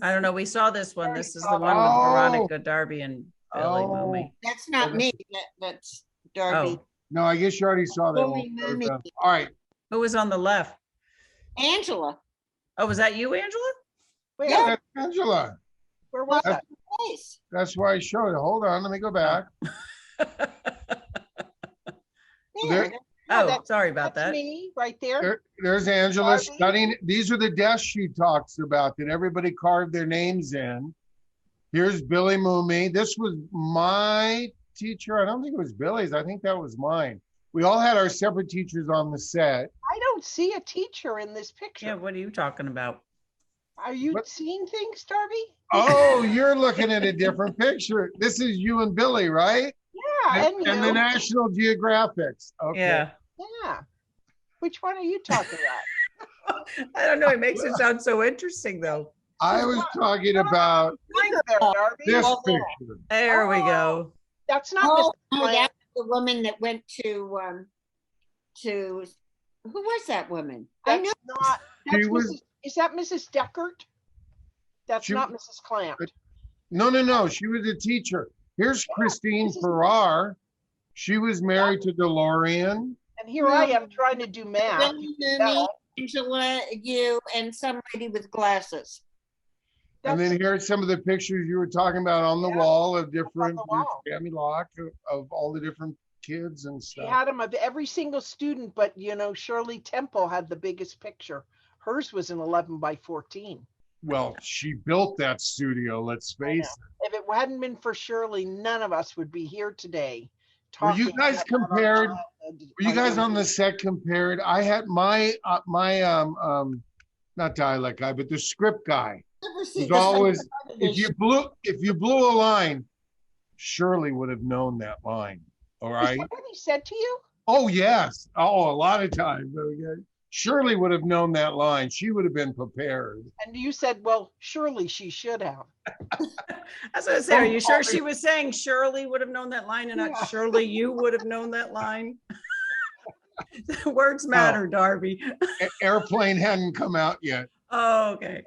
I don't know. We saw this one. This is the one with Veronica, Darby, and Billy Mooney. That's not me. That's Darby. Oh. No, I guess you already saw that Billy one. Mooney. All right. Who was on the left? Angela. Oh, was that you, Angela? Wait, Yeah, that's Angela. where was that? Nice. That's why I showed it. Hold on, let me go back. There. Oh, sorry about That's that. me right there. There's Angela Darby. studying. These are the desks she talks about that everybody carved their names in. Here's Billy Mooney. This was my teacher. I don't think it was Billy's. I think that was mine. We all had our separate teachers on the set. I don't see a teacher in this picture. Yeah, what are you talking about? Are you What? seeing things, Darby? Oh, you're looking at a different picture. This is you and Billy, right? Yeah, and And the you. National Geographics. Okay. Yeah. Yeah. Which one are you talking about? I don't know. It makes it sound so interesting, though. I was talking about Finger there, Darby. this Well, there. picture. There we go. That's not Oh, Mr. no, Plant. that's the woman that went to who was that woman? I That's know. not. That's She was- is that Mrs. Deckert? That's She- not Mrs. Clamp. No. She was a teacher. Here's Christine this is- Farrar. She was married to DeLorean. And here I am trying to do math. Billy Mooney, Angela, you, and some lady with glasses. And then here's some of the pictures you were talking about on the Yeah, wall of different, the wall. Tammy Locke, of all the different kids and She stuff. had them of every single student, but you know, Shirley Temple had the biggest picture. Hers was an 11 by 14. Well, she built that studio, let's face it. If it hadn't been for Shirley, none of us would be here today. Were you talking guys about our compared? childhood. Were you guys on the set compared? I had my not dialect guy, but the script guy. He's always, if you blew a line, Shirley would have known that line. All Is right. that what he said to you? Oh yes. Oh, a lot of times. Shirley would have known that line. She would have been prepared. And you said, well, surely she should have. That's what I say. Are you sure she was saying Shirley would have known that line and not Yeah. Shirley you would have known that line? Words matter, Darby. Airplane hadn't come out yet. Oh, okay.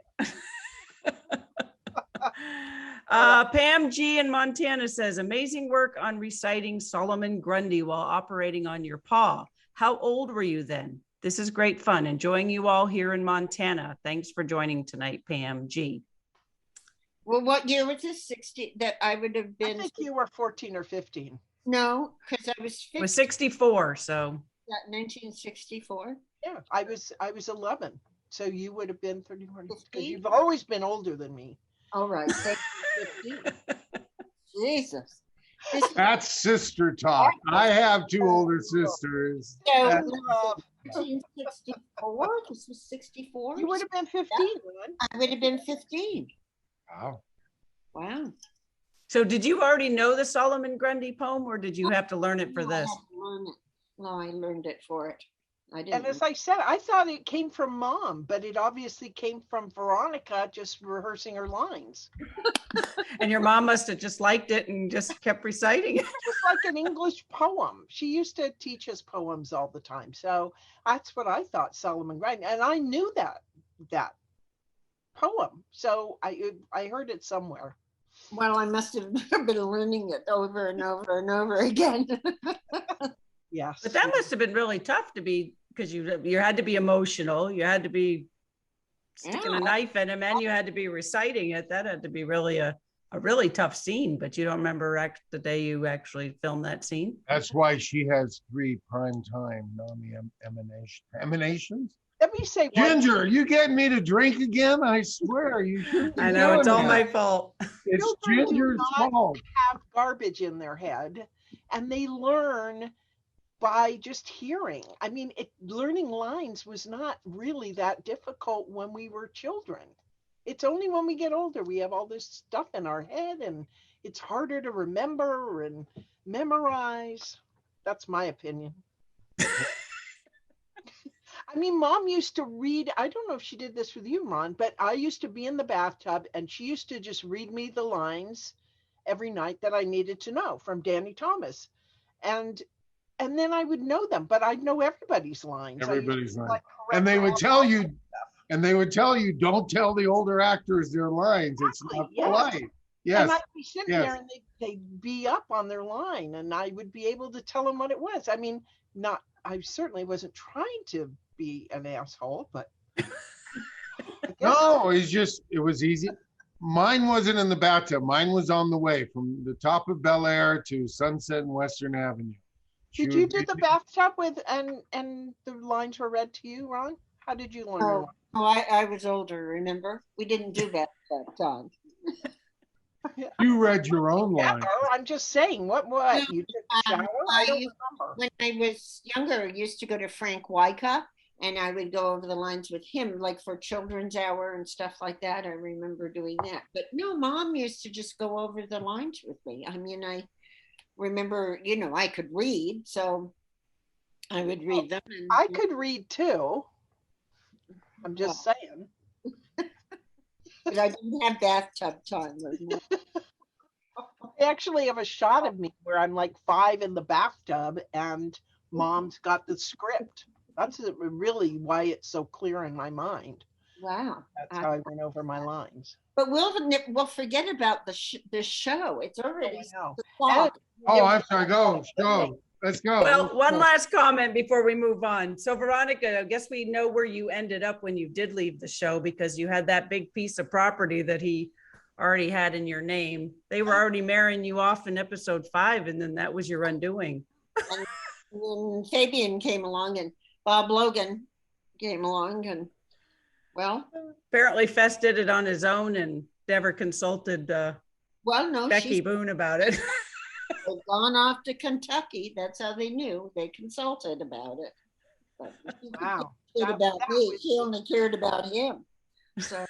Pam G in Montana says, amazing work on reciting Solomon Grundy while operating on your paw. How old were you then? This is great fun. Enjoying you all here in Montana. Thanks for joining tonight, Pam G. Well, what year was this? 60? That I would have been. I think you were 14 or 15. No, because I was 50. It was 64, so. Yeah, 1964. Yeah, I was 11. So you would have been 31. Because 15? you've always been older than me. All right. 15. Jesus. That's sister talk. I have 2 older sisters. So, Uh, 1964. This was 64. You would have been 15, Ron. I would have been 15. Wow. Wow. So did you already know the Solomon Grundy poem, or did you have to learn it for No, this? I had to learn it. No, I learned it for it. I didn't. And as I said, I thought it came from Mom, but it obviously came from Veronica just rehearsing her lines. And your mom must have just liked it and just kept reciting it. It was like an English poem. She used to teach us poems all the time. So that's what I thought Solomon Grundy. And I knew that poem. So I heard it somewhere. Well, I must have been learning it over and over and over again. Yes. But that must have been really tough to be, because you had to be emotional, you had to be sticking Yeah. a knife in him, and you had to be reciting it. That had to be really a really tough scene. But you don't remember the day you actually filmed that scene? That's why she has 3 primetime emanations. Let me say Ginger, are you getting me to drink again? I swear you shouldn't be I know, it's doing all that. my fault. It's Children do Ginger's not fault. have garbage in their head, and they learn by just hearing. I mean, learning lines was not really that difficult when we were children. It's only when we get older we have all this stuff in our head, and it's harder to remember and memorize. That's my opinion. I mean, Mom used to read, I don't know if she did this with you, Ron, but I used to be in the bathtub and she used to just read me the lines every night that I needed to know from Danny Thomas. And then I would know them, but I'd know everybody's lines. Everybody's line. Like, And they would correct tell all you, that stuff. don't tell the older actors their lines. It's not Exactly, yes. polite. Yes. And I'd be sitting yes. there and they'd be up on their line and I would be able to tell them what it was. I mean, I certainly wasn't trying to be an asshole, but No, it was easy. Mine wasn't in the bathtub. Mine was on the way from the top of Bel Air to Sunset and Western Avenue. She Did you would do read the me- bathtub with and the lines were read to you, Ron? How did you learn your lines? Oh, I was older, remember? We didn't do that time. You read your own Yeah, line. I'm just saying, what you took a shower? I don't remember. When I was younger, I used to go to Frank Wyckoff and I would go over the lines with him, like for children's hour and stuff like that. I remember doing that. But no, Mom used to just go over the lines with me. I mean, I remember, I could read, so I would read them. And, I could read too. I'm just saying. but I didn't have bathtub time. I actually have a shot of me where I'm like 5 in the bathtub and Mom's got the script. That's really why it's so clear in my mind. Wow. That's how I went over my lines. But we'll forget about the show. It's already I know. the clock. Oh, I'm sorry. Go. Let's go. Well, one last comment before we move on. So Veronica, I guess we know where you ended up when you did leave the show, because you had that big piece of property that he already had in your name. They were already marrying you off in episode 5, and then that was your undoing. And then Fabian came along and Bob Logan came along and, well. Apparently Fess did it on his own and never consulted Well, no, Becky Boone about it. They'd gone off to Kentucky. That's how they knew. They consulted about it. But she didn't Wow. care That- about that me. was- She only cared about him. So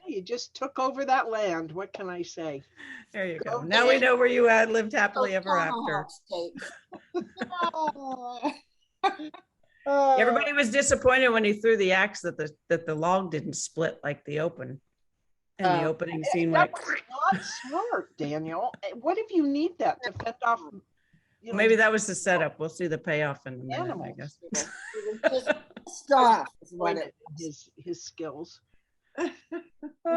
You just took over that land. What can I say? There you go. Go Now we ahead. know where you had lived happily ever after. Tomahawk steak. Everybody was disappointed when he threw the axe that the log didn't split like the open. And the opening scene That went. was not smart, Daniel. What if you need that to fend off? Maybe that was the setup. We'll see the payoff in a minute, I Animals. guess. It was just stuff is what it was. his skills.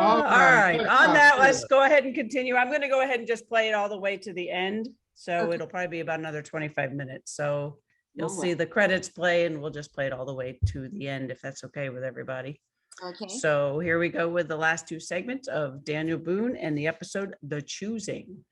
All right. On that, let's go ahead and continue. I'm going to go ahead and just play it all the way to the end. So Okay. it'll probably be about another 25 minutes. So you'll All see right. the credits play and we'll just play it all the way to the end if that's okay with everybody. Okay. So here we go with the last two segments of Daniel Boone and the episode The Choosing.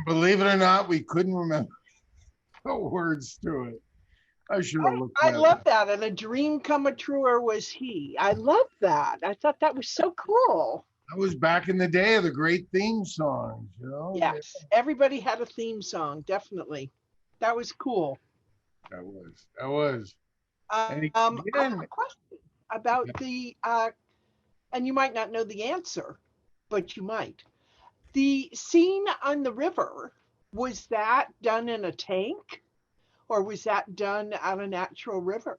believe it or not, we couldn't remember the words to it. I should have looked I that love up. that. And a dream come truer was he. I love that. I thought that was so cool. That was back in the day of the great theme songs, you know? Yes. Everybody had a theme song, definitely. That was cool. That was. And I have again, a question about the, and you might not know the answer, but you might. The scene on the river, was that done in a tank? Or was that done at a natural river?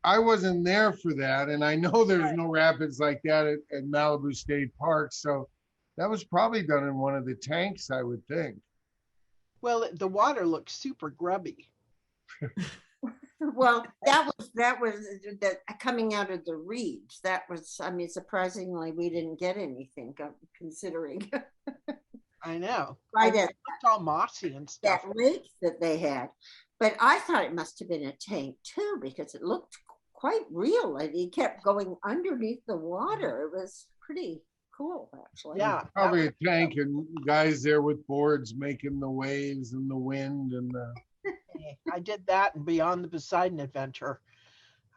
I wasn't there for that. And I know there's no rapids like that at Malibu State Park. So that was probably done in one of the tanks, I would think. Well, the water looked super grubby. Well, that was the coming out of the reeds. That was, I mean, surprisingly, we didn't get anything considering I know. right at It's all mossy and stuff. that lake that they had. But I thought it must have been a tank too, because it looked quite real and he kept going underneath the water. It was pretty cool, actually. Yeah. Probably a tank and guys there with boards making the waves and the wind and the. I did that and Beyond the Poseidon Adventure.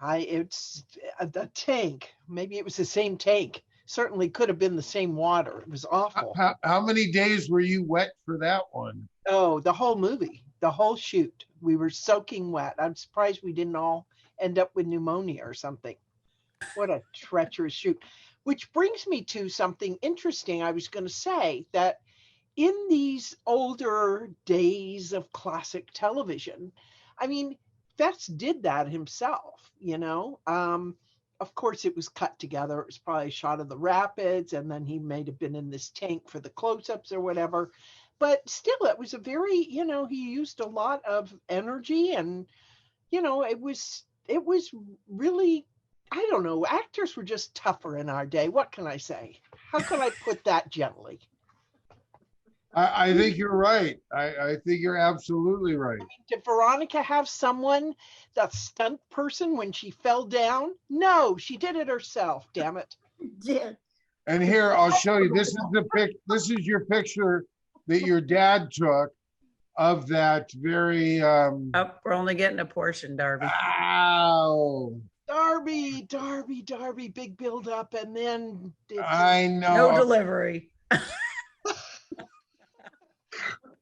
It's the tank. Maybe it was the same tank. Certainly could have been the same water. It was awful. How many days were you wet for that one? Oh, the whole movie, the whole shoot. We were soaking wet. I'm surprised we didn't all end up with pneumonia or something. What a treacherous shoot. Which brings me to something interesting. I was going to say that in these older days of classic television, I mean, Fess did that himself, you know. Of course, it was cut together. It was probably a shot of the rapids, and then he may have been in this tank for the close-ups or whatever. But still, it was a very, you know, he used a lot of energy, and, you know, it was really, I don't know, actors were just tougher in our day. What can I say? How can I put that gently? I think you're right. I think you're absolutely right. Did Veronica have someone, that stunt person, when she fell down? No, she did it herself, damn it. Yeah. And here, I'll show you. This is your picture that your dad took of that very Oh, we're only getting a portion, Darby. Ow. Darby, big build up, and then I know. No delivery.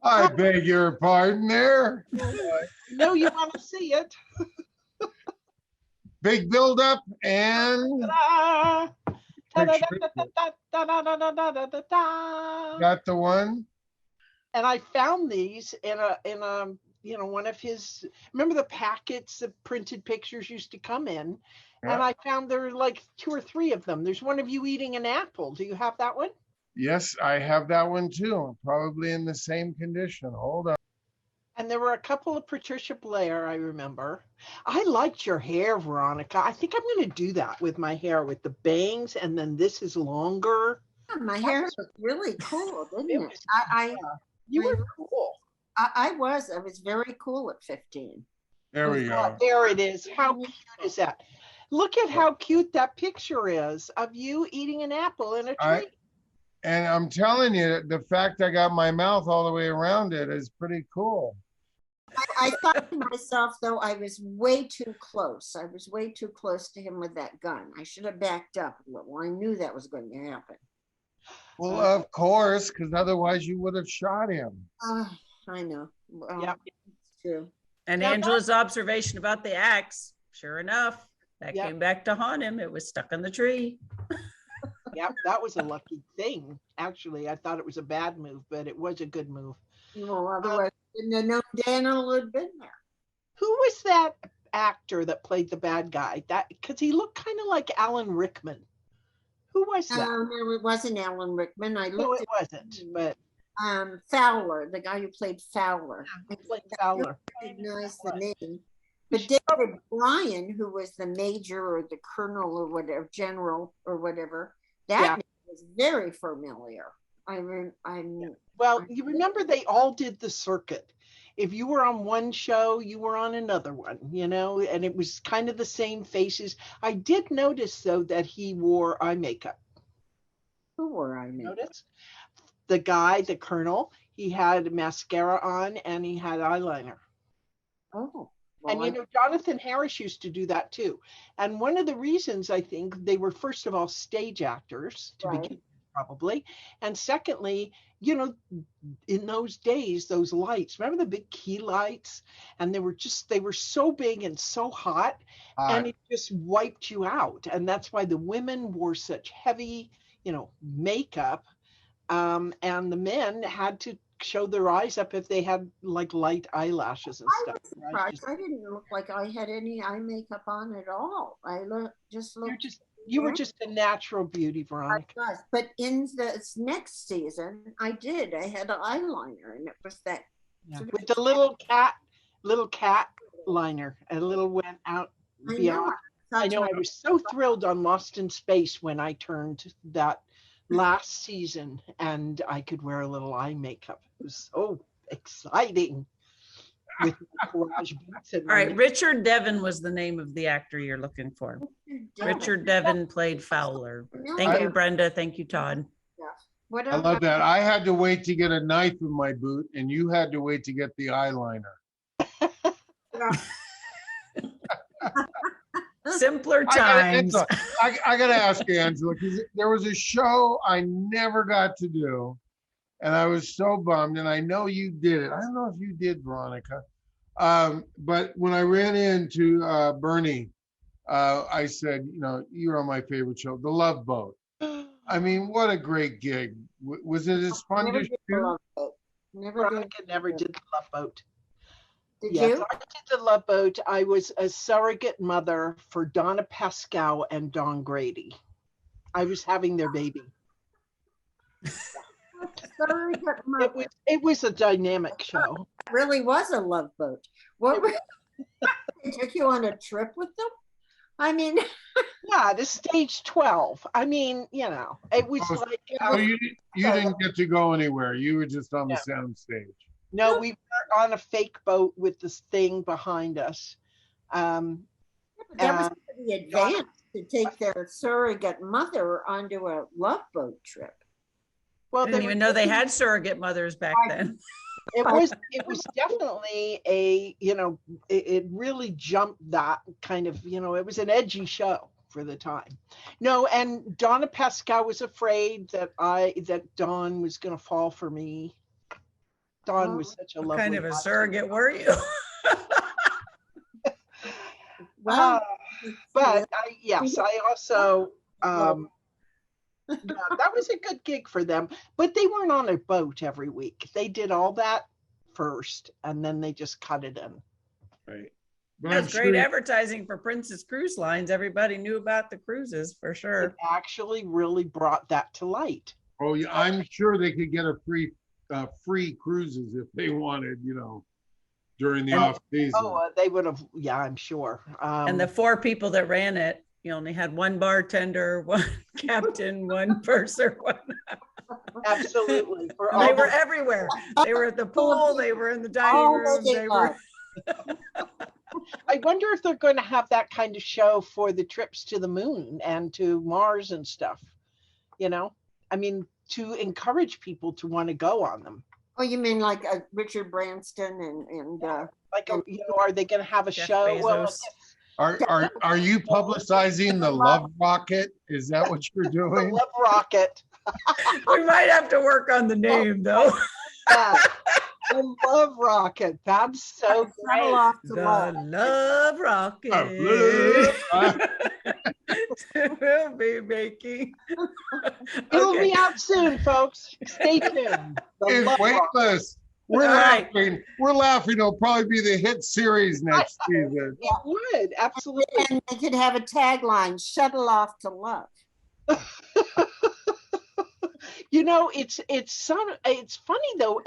I beg your pardon there. no, you want to see it. Big build up and Ta-da! got the one. And I found these in a you know, one of his, remember the packets of printed pictures used to come in, Yeah. and I found there were like 2 or 3 of them. There's one of you eating an apple. Do you have that one? Yes, I have that one too. Probably in the same condition. Hold on. And there were a couple of Patricia Blair, I remember. I liked your hair, Veronica. I think I'm going to do that with my hair, with the bangs, and then this is longer. My hair was really cool, didn't it? You were cool. I was very cool at 15. There we go. There it is. How cute is that? Look at how cute that picture is of you eating an apple in a tree. And I'm telling you, the fact I got my mouth all the way around it is pretty cool. I thought to myself, though, I was way too close. I was way too close to him with that gun. I should have backed up a little. I knew that was going to happen. Well, of course, because otherwise you would have shot him. I know. Yeah. It's true. And Now, Angela's observation about the axe, sure enough, that Yep. came back to haunt him. It was stuck in the tree. Yep, that was a lucky thing. Actually, I thought it was a bad move, but it was a good move. Well, otherwise, wouldn't have known Daniel had been there. Who was that actor that played the bad guy? That because he looked kind of like Alan Rickman. Who was that? No, it wasn't Alan Rickman. I No, looked it wasn't. But at Fowler, the guy who played Fowler. he played Fowler. I recognize the name. But David Bryan, who was the major or the colonel or whatever, general or whatever, that name was very familiar. Well, you remember they all did the circuit. If you were on one show, you were on another one, you know, and it was kind of the same faces. I did notice, though, that he wore eye makeup. Who were I? Notice? The guy, the colonel, He had mascara on and he had eyeliner. Oh. And you know, Jonathan Harris used to do that too. And one of the reasons, I think, they were, first of all, stage actors to begin with, probably. And secondly, you know, in those days, those lights, remember the big key lights? And they were so big and so hot, and it just wiped you out. And that's why the women wore such heavy, you know, makeup. And the men had to show their eyes up if they had like light eyelashes and stuff. I didn't look like I had any eye makeup on at all. You were just a natural beauty, Veronica. I was, but in the next season, I had an eyeliner, and it was that with the little cat liner, a little went out beyond. I know. I was so thrilled on Lost in Space when I turned that last season and I could wear a little eye makeup. It was so exciting. With courage boots and all right, Richard Devon was the name of the actor you're looking for. Richard Devon played Fowler. Thank you, Brenda. Thank you, Todd. I love that. I had to wait to get a knife in my boot, and you had to wait to get the eyeliner. Simpler times. I got to ask Angela, because there was a show I never got to do, and I was so bummed, and I know you did it. I don't know if you did, Veronica. But when I ran into Bernie, I said, you know, you're on my favorite show, The Love Boat. I mean, what a great gig. Was it as fun to shoot? Veronica never did The Love Boat. Did you? I did The Love Boat. I was a surrogate mother for Donna Pascal and Don Grady. I was having their baby. It was a dynamic show. It really was a love boat. They took you on a trip with them? I mean, yeah, the stage 12. I mean, you know, it was like. You didn't get to go anywhere. You were just on the sound stage. No, we were on a fake boat with this thing behind us. That was pretty advanced to take their surrogate mother onto a love boat trip. Well, I didn't even know they had surrogate mothers back then. It was definitely a, you know, it really jumped that kind of, you know, it was an edgy show for the time. No, and Donna Pascal was afraid that Dawn was going to fall for me. Dawn was such a lovely. What kind of a surrogate were you? But I also, that was a good gig for them, but they weren't on a boat every week. They did all that first, and then they just cut it in. Right. That's great advertising for Princess Cruise Lines. Everybody knew about the cruises for sure. It actually really brought that to light. Oh, yeah, I'm sure they could get a free cruises if they wanted, you know, during the off season. Oh, they would have. Yeah, I'm sure. And the 4 people that ran it, you only had one bartender, one captain, one purser, one. Absolutely. They were everywhere. They were at the pool. They were in the dining room. They were. I wonder if they're going to have that kind of show for the trips to the moon and to Mars and stuff. You know, I mean, to encourage people to want to go on them. Oh, you mean like Richard Branson and like, you know, are they going to have a Jeff show? Bezos. Well, Are you publicizing the Love Rocket? Is that what you're doing? The Love Rocket. We might have to work on the name though. Yeah. The Love Rocket. That's so great. The Love Rocket. We'll be making. It'll be out soon, folks. Stay tuned. It's weightless. We're laughing. We're laughing. It'll probably be the hit series next season. It would, absolutely. And they could have a tagline, shuttle off to love. You know, it's funny though.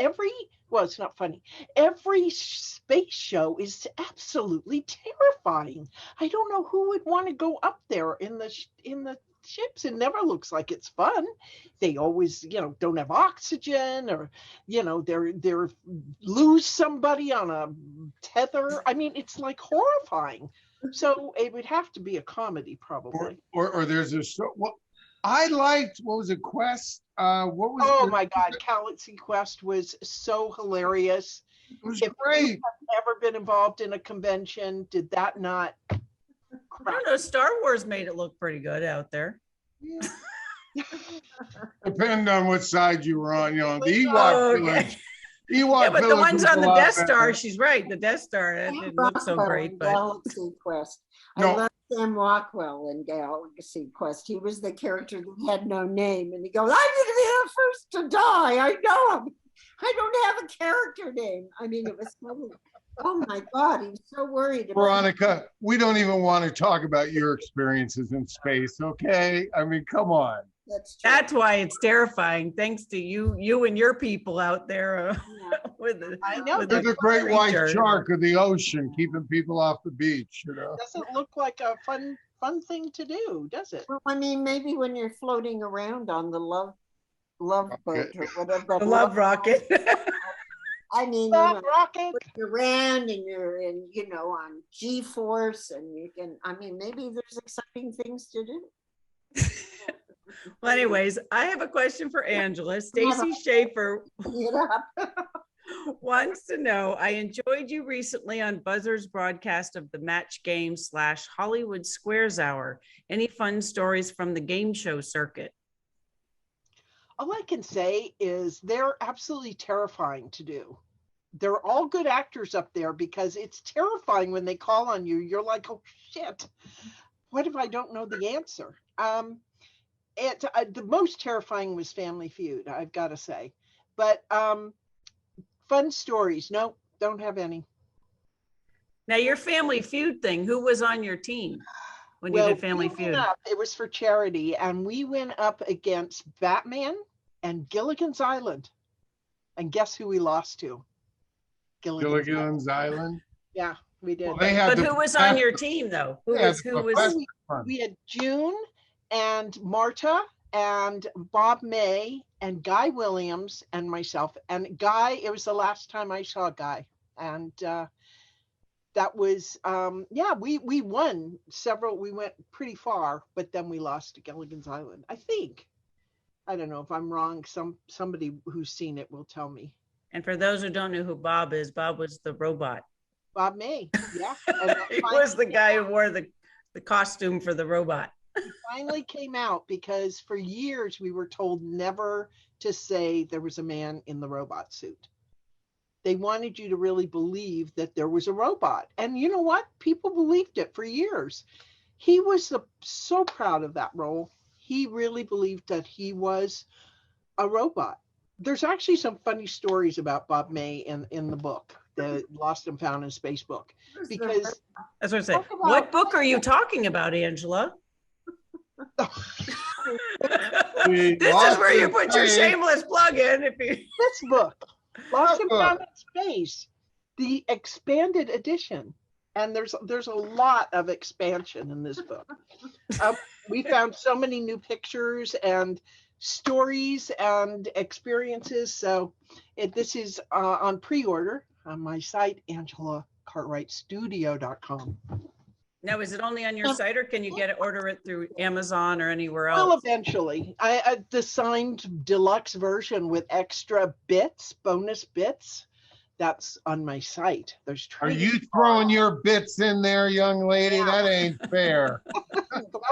It's not funny. Every space show is absolutely terrifying. I don't know who would want to go up there in the ships. It never looks like it's fun. They always, you know, don't have oxygen, or, you know, they're lose somebody on a tether. I mean, it's like horrifying. So it would have to be a comedy, probably. Or there's a show. I liked, what was it, Quest? What was Oh the- my God, Galaxy Quest was so hilarious. It was If you great. have ever been involved in a convention, did that not I don't know. Star Wars made it look pretty good out there. Yeah. Depend on what side you were on, the Ewok Oh, okay. village. Ewok Yeah, but the village ones was on a the lot Death better. Star, she's right. The Death Star, it didn't look so Rockwell great, in but Galaxy Quest. I No. love Sam Rockwell in Galaxy Quest. He was the character that had no name, and he goes, "I'm going to be the first to die. I know him. I don't have a character name." I mean, it was so. Oh my God, he was so worried about. Veronica, we don't even want to talk about your experiences in space, okay? I mean, come on. That's true. that's why it's terrifying. Thanks to you and your people out there Yeah. with the. I know, with They're the the great white creature. shark of the ocean, keeping people off the beach, doesn't look like a fun thing to do, does it? Well, I mean, maybe when you're floating around on the love boat or whatever. The love rocket. I mean, Love rocket. you're around and you're in, on G-force, and you can. I mean, maybe there's exciting things to do. Well, anyways, I have a question for Angela. Stacy Schaefer Yeah. wants to know, I enjoyed you recently on Buzzer's broadcast of the Match Game / Hollywood Squares Hour. Any fun stories from the game show circuit? All I can say is they're absolutely terrifying to do. They're all good actors up there because it's terrifying when they call on you. You're like, oh shit, what if I don't know the answer? The most terrifying was Family Feud, I've got to say. But fun stories, no, don't have any. Now, your Family Feud thing, who was on your team when you did Family Feud? It was for charity, and we went up against Batman and Gilligan's Island. And guess who we lost to? Gilligan's Island. Yeah, we did. Well, they had But who was on your team, though? Who was? We had June and Marta and Bob May and Guy Williams and myself. And Guy, it was the last time I saw Guy. And that was, we won several. We went pretty far, but then we lost to Gilligan's Island, I think. I don't know if I'm wrong. Somebody who's seen it will tell me. And for those who don't know who Bob is, Bob was the robot. Bob May, yeah. And He was the guy who wore the costume for the robot. finally came out because for years we were told never to say there was a man in the robot suit. They wanted you to really believe that there was a robot. And you know what? People believed it for years. He was so proud of that role. He really believed that he was a robot. There's actually some funny stories about Bob May in the book, the Lost and Found in Space book. Because that's what I said. What book are you talking about, Angela? This is where you put your shameless plug in. This book, Lost and Found in Space, the expanded edition. And there's a lot of expansion in this book. We found so many new pictures and stories and experiences. So this is on pre-order on my site, AngelaCartwrightStudio.com. Now, is it only on your site, or can you order it through Amazon or anywhere else? Well, eventually. The signed deluxe version with extra bits, bonus bits, that's on my site. Are you throwing your bits in there, young lady? Yeah. That ain't fair.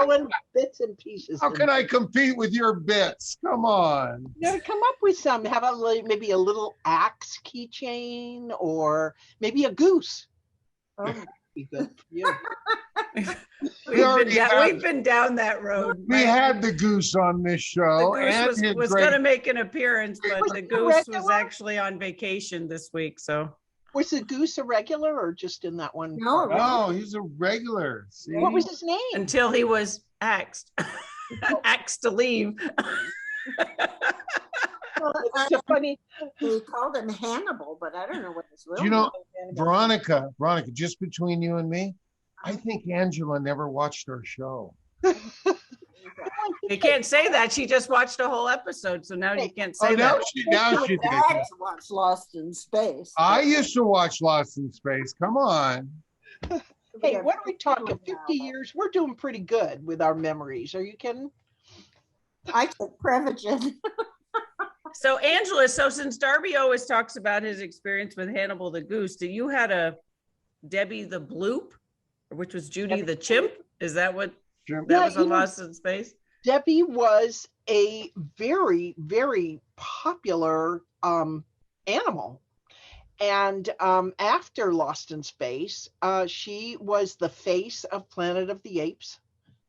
Throwing bits and pieces. How can I compete with your bits? Come on. You gotta come up with some. Have maybe a little axe keychain, or maybe a goose. Oh, be good for you. We've been down that road. We had the goose on this show. The goose was going to make an appearance, but the goose was actually on vacation this week. So was the goose a regular or just in that one? No, he's a regular. See? What was his name? Until he was axed. Axed to leave. It's so funny. They called him Hannibal, but I don't know what his real name is. Veronica, just between you and me, I think Angela never watched our show. You can't say that. She just watched a whole episode, so now you can't say that. Now she did. Watch Lost in Space. I used to watch Lost in Space. Come on. Hey, what are we talking? 50 years? We're doing pretty good with our memories. Are you kidding? I took Prevagen. So Angela, so since Darby always talks about his experience with Hannibal the Goose, do you had a Debbie the Bloop, which was Judy the Chimp? Is that what that was on Lost in Space? Debbie was a very, very popular animal. And after Lost in Space, she was the face of Planet of the Apes.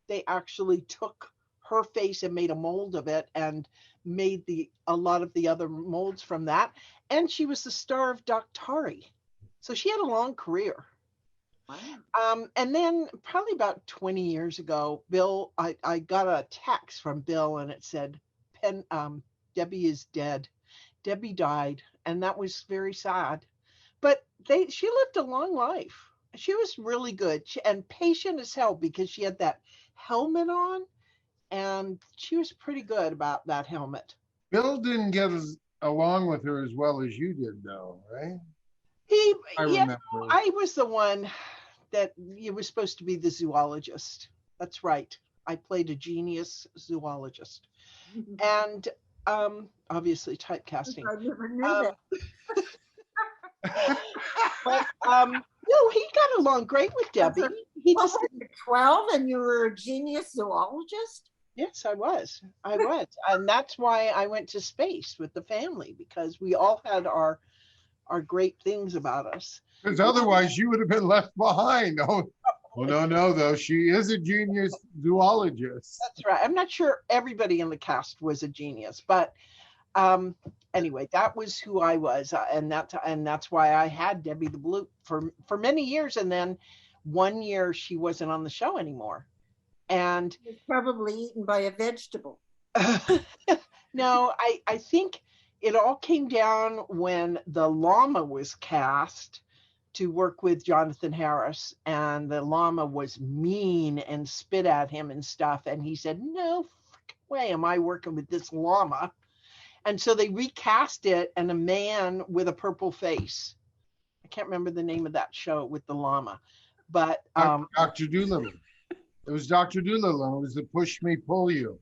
They actually took her face and made a mold of it and made a lot of the other molds from that. And she was the star of Daktari. So she had a long career. Wow. And then probably about 20 years ago, Bill, I got a text from Bill and it said, Debbie is dead. Debbie died. And that was very sad. But she lived a long life. She was really good and patient as hell because she had that helmet on. And she was pretty good about that helmet. Bill didn't get along with her as well as you did, though, right? I remember. I was the one that was supposed to be the zoologist. That's right. I played a genius zoologist. And obviously typecasting. I never knew that. But no, he got along great with Debbie. He just 12 and you were a genius zoologist? Yes, I was. And that's why I went to space with the family, because we all had our great things about us. Because otherwise you would have been left behind. Oh, well, no, though. She is a genius zoologist. That's right. I'm not sure everybody in the cast was a genius, but anyway, that was who I was. And that's why I had Debbie the Bloop for many years. And then one year she wasn't on the show anymore. And it was probably eaten by a vegetable. No, I think it all came down when the llama was cast to work with Jonathan Harris, and the llama was mean and spit at him and stuff. And he said, no way am I working with this llama. And so they recast it, and a man with a purple face. I can't remember the name of that show with the llama, but Dr. Doolittle. It was Dr. Doolittle, and it was the Push Me, Pull You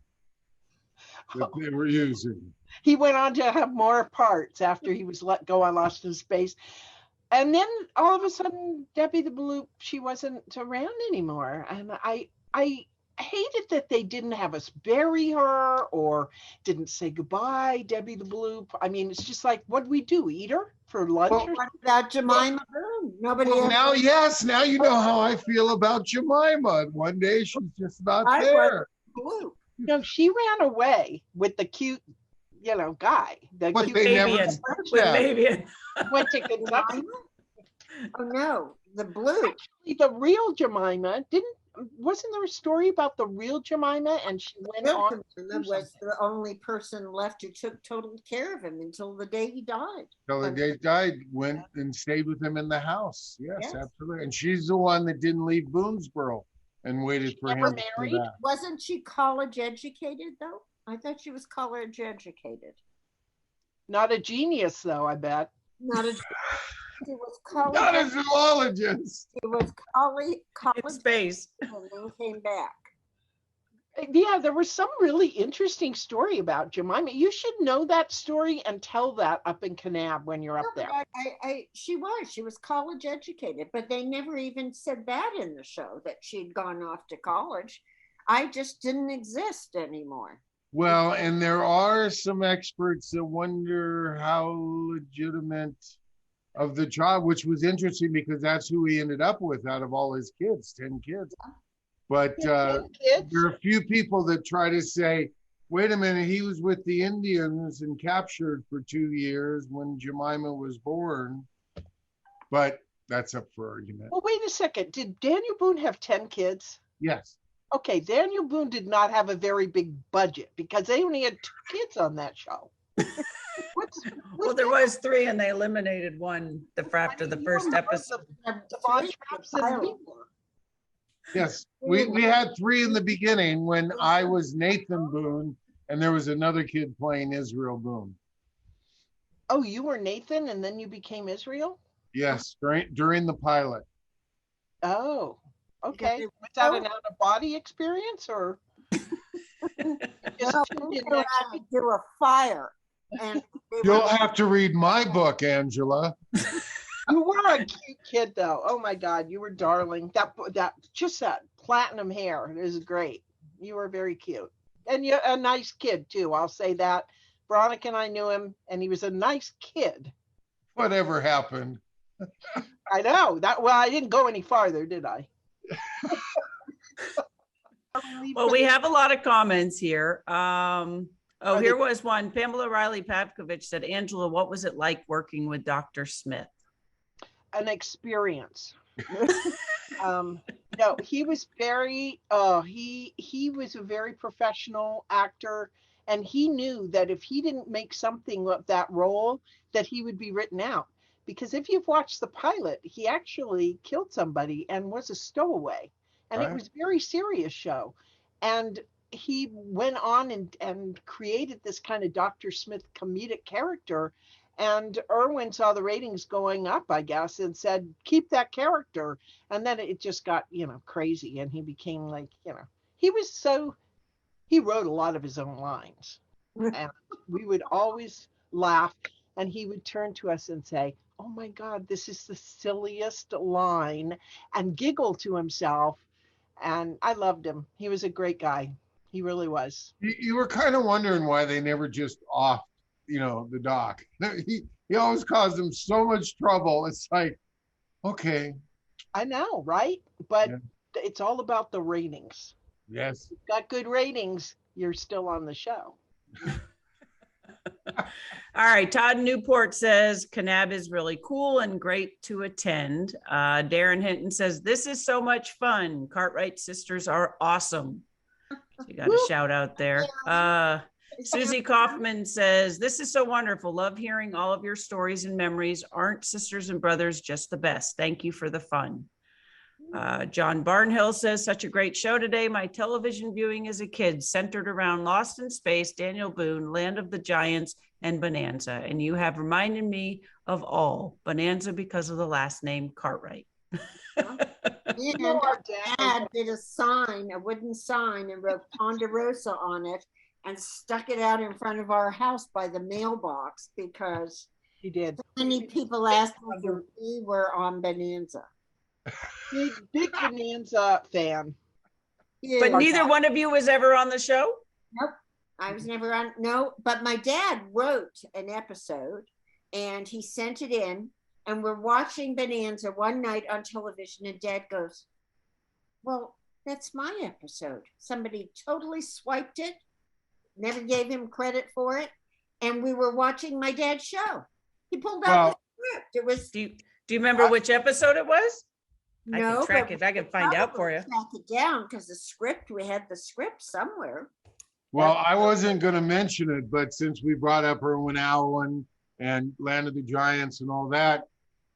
that they were using. He went on to have more parts after he was let go on Lost in Space. And then all of a sudden, Debbie the Bloop, she wasn't around anymore. And I hated that they didn't have us bury her or didn't say goodbye, Debbie the Bloop. I mean, it's just like, what do we do? Eat her for lunch? Well, what about Jemima Boone? Nobody. Well, now you know how I feel about Jemima. One day she's just not there. No, she ran away with the cute, guy. But they never Fabian. Went to Kentucky. Oh no, the Blue. Actually, the real Jemima wasn't there a story about the real Jemima, and she went on? Was the only person left who took total care of him until the day he died. Until the day he died, went and stayed with him in the house. Yes, absolutely. And she's the one that didn't leave Boonesboro and waited for him. Married? Wasn't she college educated though? I thought she was college educated. Not a genius though, I bet. Not a. She was college. Not a zoologist. She was college In space. And then came back. Yeah, there was some really interesting story about Jemima. You should know that story and tell that up in Kanab when you're up there. She was college educated, but they never even said that in the show that she'd gone off to college. I just didn't exist anymore. Well, and there are some experts that wonder how legitimate of the job, which was interesting because that's who he ended up with out of all his kids, 10 kids. But there are a few people that try to say, wait a minute, he was with the Indians and captured for 2 years when Jemima was born. But that's up for argument. Well, wait a second. Did Daniel Boone have 10 kids? Yes. Okay, Daniel Boone did not have a very big budget because they only had 2 kids on that show. Well, there was 3 and they eliminated one after the first episode. Yes, we had 3 in the beginning when I was Nathan Boone and there was another kid playing Israel Boone. Oh, you were Nathan and then you became Israel? Yes, during the pilot. Oh, okay. Was that an out-of-body experience or? Just No, tuned in we next had to week. do a fire. And we You'll were- have to read my book, Angela. You were a cute kid, though. Oh my God, you were darling. That platinum hair is great. You were very cute, and you're a nice kid too. I'll say that. Veronica and I knew him, and he was a nice kid. Whatever happened? I know that. Well, I didn't go any farther, did I? Well, we have a lot of comments here. Are Here they- was one. Pamela Riley Pavkovich said, Angela, what was it like working with Dr. Smith? An experience. No, he was very he was a very professional actor, and he knew that if he didn't make something of that role, that he would be written out. Because if you've watched the pilot, he actually killed somebody and was a stowaway, and Right. it was a very serious show. And he went on and created this kind of Dr. Smith comedic character. And Irwin saw the ratings going up, I guess, and said, keep that character. And then it just got, crazy. And he became like, he wrote a lot of his own lines. And we would always laugh. And he would turn to us and say, oh my God, this is the silliest line, and giggle to himself. And I loved him. He was a great guy. He really was. You were kind of wondering why they never just offed, the doc. He always caused them so much trouble. It's like, okay, I know, right? But Yeah. it's all about the ratings. yes. Got good ratings, you're still on the show. All right. Todd Newport says, Kanab is really cool and great to attend. Darren Hinton says, this is so much fun. Cartwright sisters are awesome. So you got a shout out there. Susie Kaufman says, this is so wonderful. Love hearing all of your stories and memories. Aren't sisters and brothers just the best? Thank you for the fun. John Barnhill says, such a great show today. My television viewing as a kid centered around Lost in Space, Daniel Boone, Land of the Giants, and Bonanza. And you have reminded me of all. Bonanza because of the last name Cartwright. And Our Dad did a wooden sign, and wrote Ponderosa on it and stuck it out in front of our house by the mailbox because He did. so many people asked if we were on Bonanza. Big Bonanza fan. But neither one of you was ever on the show? Nope. I was never on. No, but my dad wrote an episode and he sent it in, and we're watching Bonanza one night on television, and Dad goes, well, that's my episode. Somebody totally swiped it, never gave him credit for it. And we were watching my dad's show. He pulled out the script. It was Do you remember which episode it was? I no, can track but it. I can find out for you. track it down because we had the script somewhere. Well, I wasn't going to mention it, but since we brought up Irwin Allen and Land of the Giants and all that,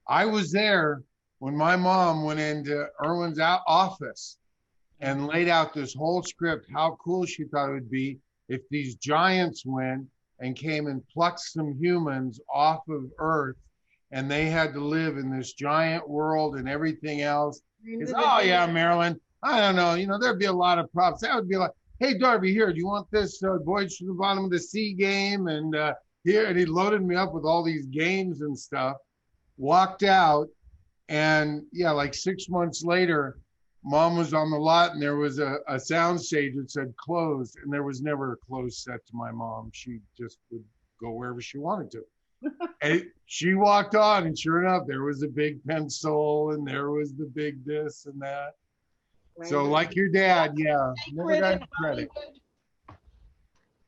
I was there when my mom went into Irwin's office and laid out this whole script, how cool she thought it would be if these giants went and came and plucked some humans off of Earth, and they had to live in this giant world and everything else. Because, oh yeah, Marilyn, I don't know, there'd be a lot of props. That would be like, hey, Darby, here, do you want this Voyage to the Bottom of the Sea game? And here, and he loaded me up with all these games and stuff. Walked out, and yeah, like 6 months later, Mom was on the lot, and there was a sound stage that said closed, and there was never a closed set to my mom. She just would go wherever she wanted to. And she walked on, and sure enough, there was a big pencil, and there was the big this and that. So like your dad, yeah, never got any credit.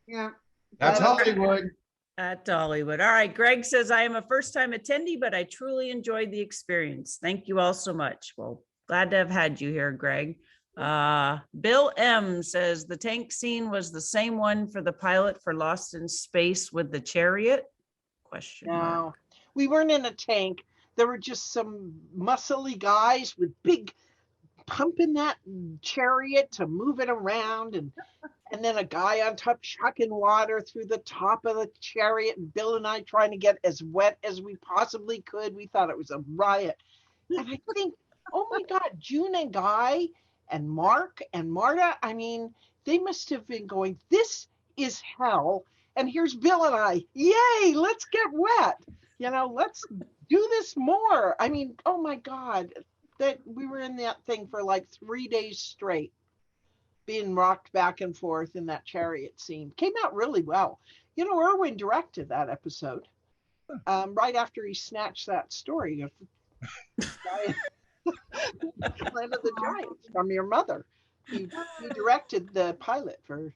Yeah. That's Hollywood. At Dollywood. All right. Greg says, I am a first-time attendee, but I truly enjoyed the experience. Thank you all so much. Well, glad to have had you here, Greg. Bill M says, the tank scene was the same one for the pilot for Lost in Space with the chariot? Question mark. No, we weren't in a tank. There were just some muscly guys with big pumping that chariot to move it around, and then a guy on top chucking water through the top of the chariot, and Bill and I trying to get as wet as we possibly could. We thought it was a riot. And I think, oh my God, June and Guy and Mark and Marta, I mean, they must have been going, this is hell. And here's Bill and I, yay, let's get wet. Let's do this more. I mean, oh my God, that we were in that thing for like 3 days straight, being rocked back and forth in that chariot scene. Came out really well. Irwin directed that episode right after he snatched that story of Land of the Giants from your mother. He directed the pilot for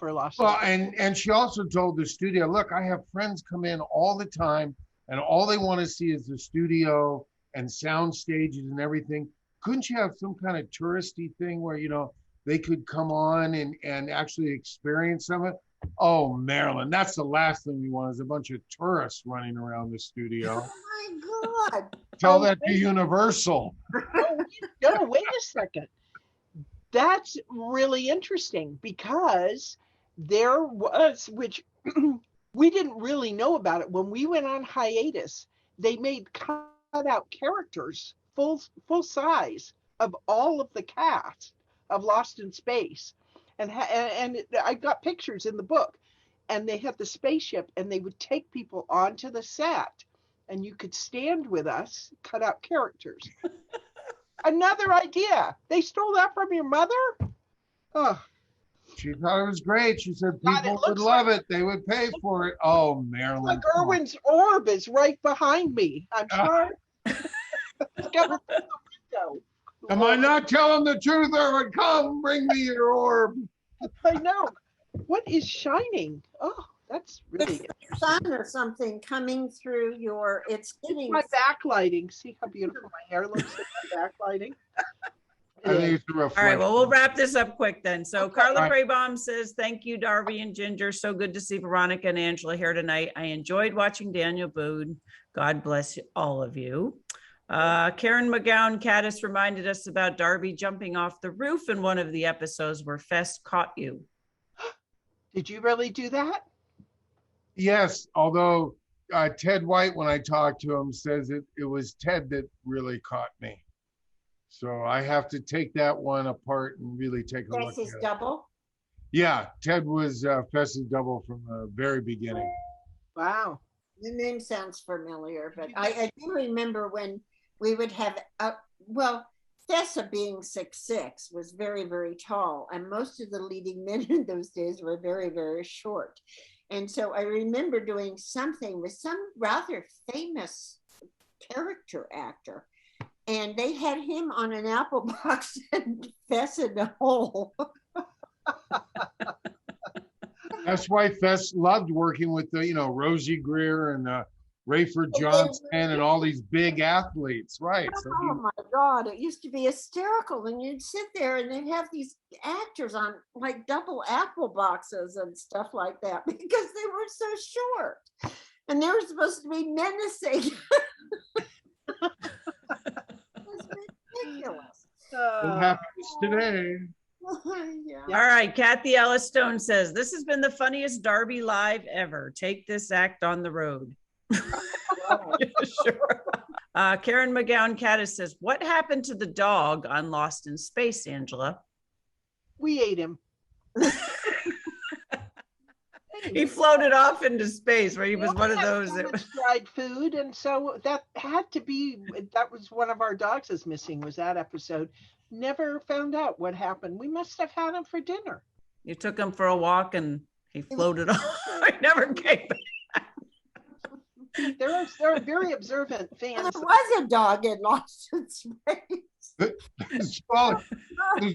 Lost. Well, and she also told the studio, look, I have friends come in all the time, and all they want to see is the studio and sound stages and everything. Couldn't you have some kind of touristy thing where, they could come on and actually experience some of it? Oh, Marilyn, that's the last thing we want is a bunch of tourists running around the studio. Oh my God. Tell that to Universal. No, wait a second. That's really interesting because there was, which we didn't really know about it. When we went on hiatus, they made cutout characters, full size, of all of the cast of Lost in Space. And I got pictures in the book. And they had the spaceship, and they would take people onto the set, and you could stand with us, cut out characters. Another idea. They stole that from your mother? Oh. She thought it was great. She said people would love it. They would pay for it. Oh, Marilyn. Like Irwin's orb is right behind me. I'm sorry. Discovered through the window. Am I not telling the truth, Irwin? Come, bring me your orb. I know. What is shining? Oh, that's really sun or something coming through it's getting my backlighting. See how beautiful my hair looks with my backlighting? I think it's a reflection. All right, well, we'll wrap this up quick then. So Okay. Carla Craybaum says, thank you, Darby and Ginger. So good to see Veronica and Angela here tonight. I enjoyed watching Daniel Boone. God bless all of you. Karen McGowan Caddis reminded us about Darby jumping off the roof in one of the episodes where Fess caught you. Did you really do that? Yes, although Ted White, when I talked to him, says it was Ted that really caught me. So I have to take that one apart and really take a look at Fess's it. double. Yeah, Ted was Fess's double from the very beginning. Wow. The name sounds familiar, but I do remember when we would have, Fessa being 6'6" was very, very tall, and most of the leading men in those days were very, very short. And so I remember doing something with some rather famous character actor, and they had him on an apple box and Fess in a hole. That's why Fess loved working with the, Rosie Greer and Rayford Johnson and all these big athletes, right? So Oh my God, it used to be hysterical. And you'd sit there and they'd have these actors on like double apple boxes and stuff like that because they were so short. And they were supposed to be menacing. It was ridiculous. it happens today. Yeah. All right, Kathy Ellis Stone says, this has been the funniest Darby live ever. Take this act on the road. Sure. Karen McGowan Caddis says, what happened to the dog on Lost in Space, Angela? We ate him. He floated off into space, where he was one of those that was dried food, and so that was one of our dogs is missing, was that episode. Never found out what happened. We must have had him for dinner. you took him for a walk and he floated off. I never came back. There are very observant fans. There was a dog in Lost in Space. The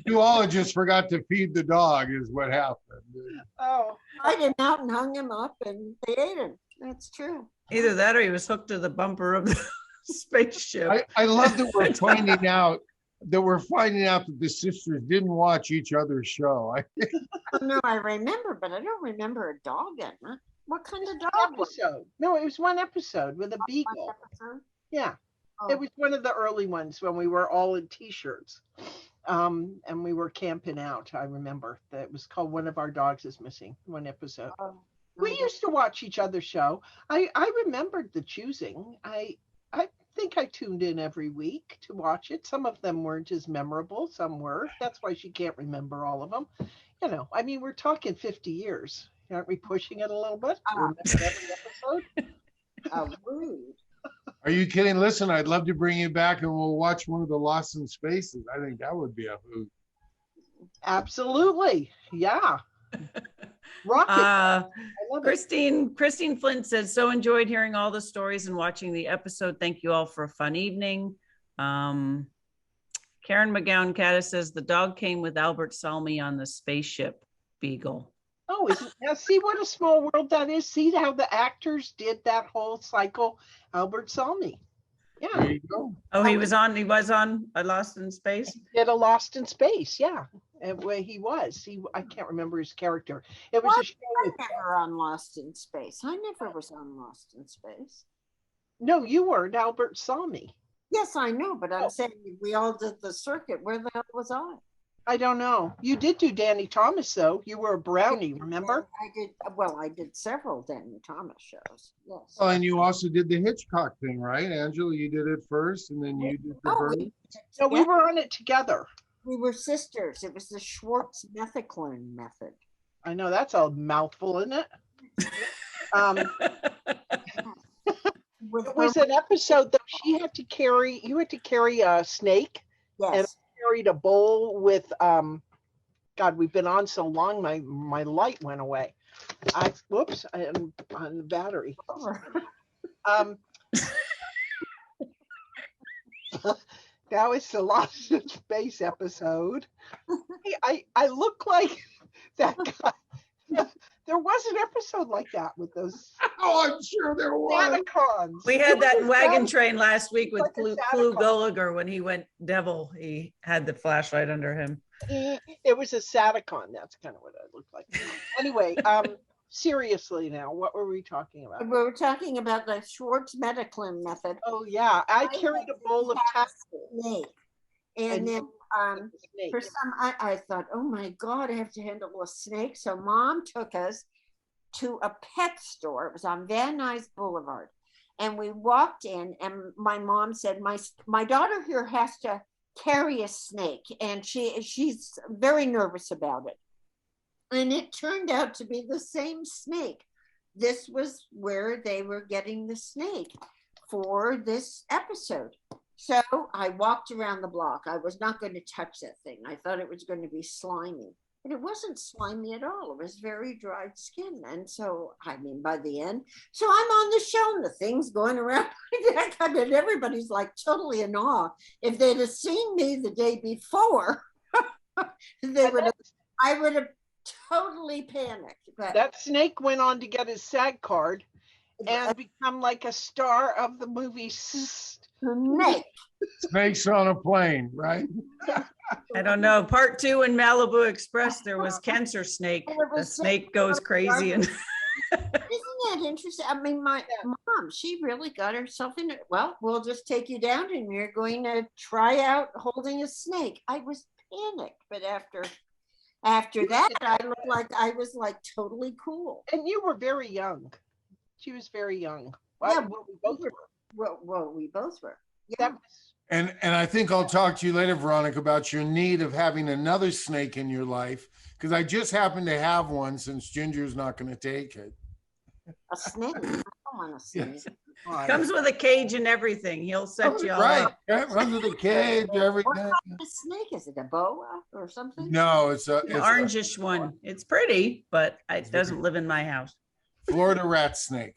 zoologist forgot to feed the dog is what happened. Oh, Tied him out and hung him up and they ate him. That's true. Either that or he was hooked to the bumper of the spaceship. I love that we're finding out that the sisters didn't watch each other's show. No, I remember, but I don't remember a dog in it. What kind of dog was episode. No, it was one episode with a beagle. it? Yeah. Oh. It was one of the early ones when we were all in t-shirts. And we were camping out. I remember that it was called One of Our Dogs is Missing, one episode. Oh, We used to watch each other's show. I remembered the choosing. I think I tuned in every week to watch it. Some of them weren't as memorable. Some were. That's why she can't remember all of them. you know, I mean, we're talking 50 years. Aren't we pushing it a little bit? Remember every episode? Rude. Are you kidding? Listen, I'd love to bring you back and we'll watch one of the Lost in Spaces. I think that would be a hoot. Absolutely. Yeah. Rocket. I love Christine Flint says, so enjoyed hearing all the stories and watching the episode. Thank you all for a fun evening. Karen McGowan Caddis says the dog came with Albert Salmi on the spaceship Beagle. Oh, now see what a small world that is. See how the actors did that whole cycle. Albert Salmi. Yeah. There you go. Oh, he was on a Lost in Space. He did a Lost in Space, yeah. And where he was, I can't remember his character. It was a show. I never on Lost in Space. I never was on Lost in Space. No, you weren't. Albert Salmi. Yes, I know, but I'm saying we all did the circuit. Where the hell was I? I don't know. You did do Danny Thomas, though. You were a brownie, remember? I did. Well, I did several Danny Thomas shows. Yes. Oh, and you also did the Hitchcock thing, right, Angela? You did it first, and then you did the bird. No, we were on it together. We were sisters. It was the Schwartz methicillin method. I know that's a mouthful, isn't it? It was an episode that you had to carry a snake. Yes. And carried a bowl with God, we've been on so long my light went away. Whoops, I'm on the battery. That was the Lost in Space episode. I look like that guy. There was an episode like that with those. Oh, I'm sure there was. Saticons. We had that in Wagon Train last week with Clu Gulliger when he went devil. He had the flashlight under him. It was a Saticon. That's kind of what it looked like. Anyway, seriously now, what were we talking about? We were talking about the Schwartz methicillin method. Oh yeah, I carried a bowl of snake, and then for some, I thought, oh my God, I have to handle a snake. So Mom took us to a pet store. It was on Van Nuys Boulevard, and we walked in, and my mom said, my daughter here has to carry a snake, and she's very nervous about it. And it turned out to be the same snake. This was where they were getting the snake for this episode. So I walked around the block. I was not going to touch that thing. I thought it was going to be slimy, but it wasn't slimy at all. It was very dried skin. And so, I mean, by the end, so I'm on the show and the thing's going around my neck, and everybody's like totally in awe. If they'd have seen me the day before, I would have totally panicked. But that snake went on to get his SAG card and become like a star of the movie Snake. Snakes on a plane, right? I don't know. Part 2 in Malibu Express, there was Cancer Snake. The snake goes crazy. And isn't that interesting? I mean, my mom, she really got herself in it. Well, we'll just take you down and you're going to try out holding a snake. I was panicked, but after that, I looked like I was like totally cool. And you were very young. She was very young. Yeah, well, we both were. Well, we both were. Yeah. And I think I'll talk to you later, Veronica, about your need of having another snake in your life, because I just happen to have one since Ginger's not going to take it. A snake? I don't want a snake. Yes. comes with a cage and everything. He'll set you all right. up. Yeah, runs with a cage, everything. What kind of snake is it? A boa or something? No, it's An orangish one. It's pretty, but it doesn't live in my house. Florida rat snake.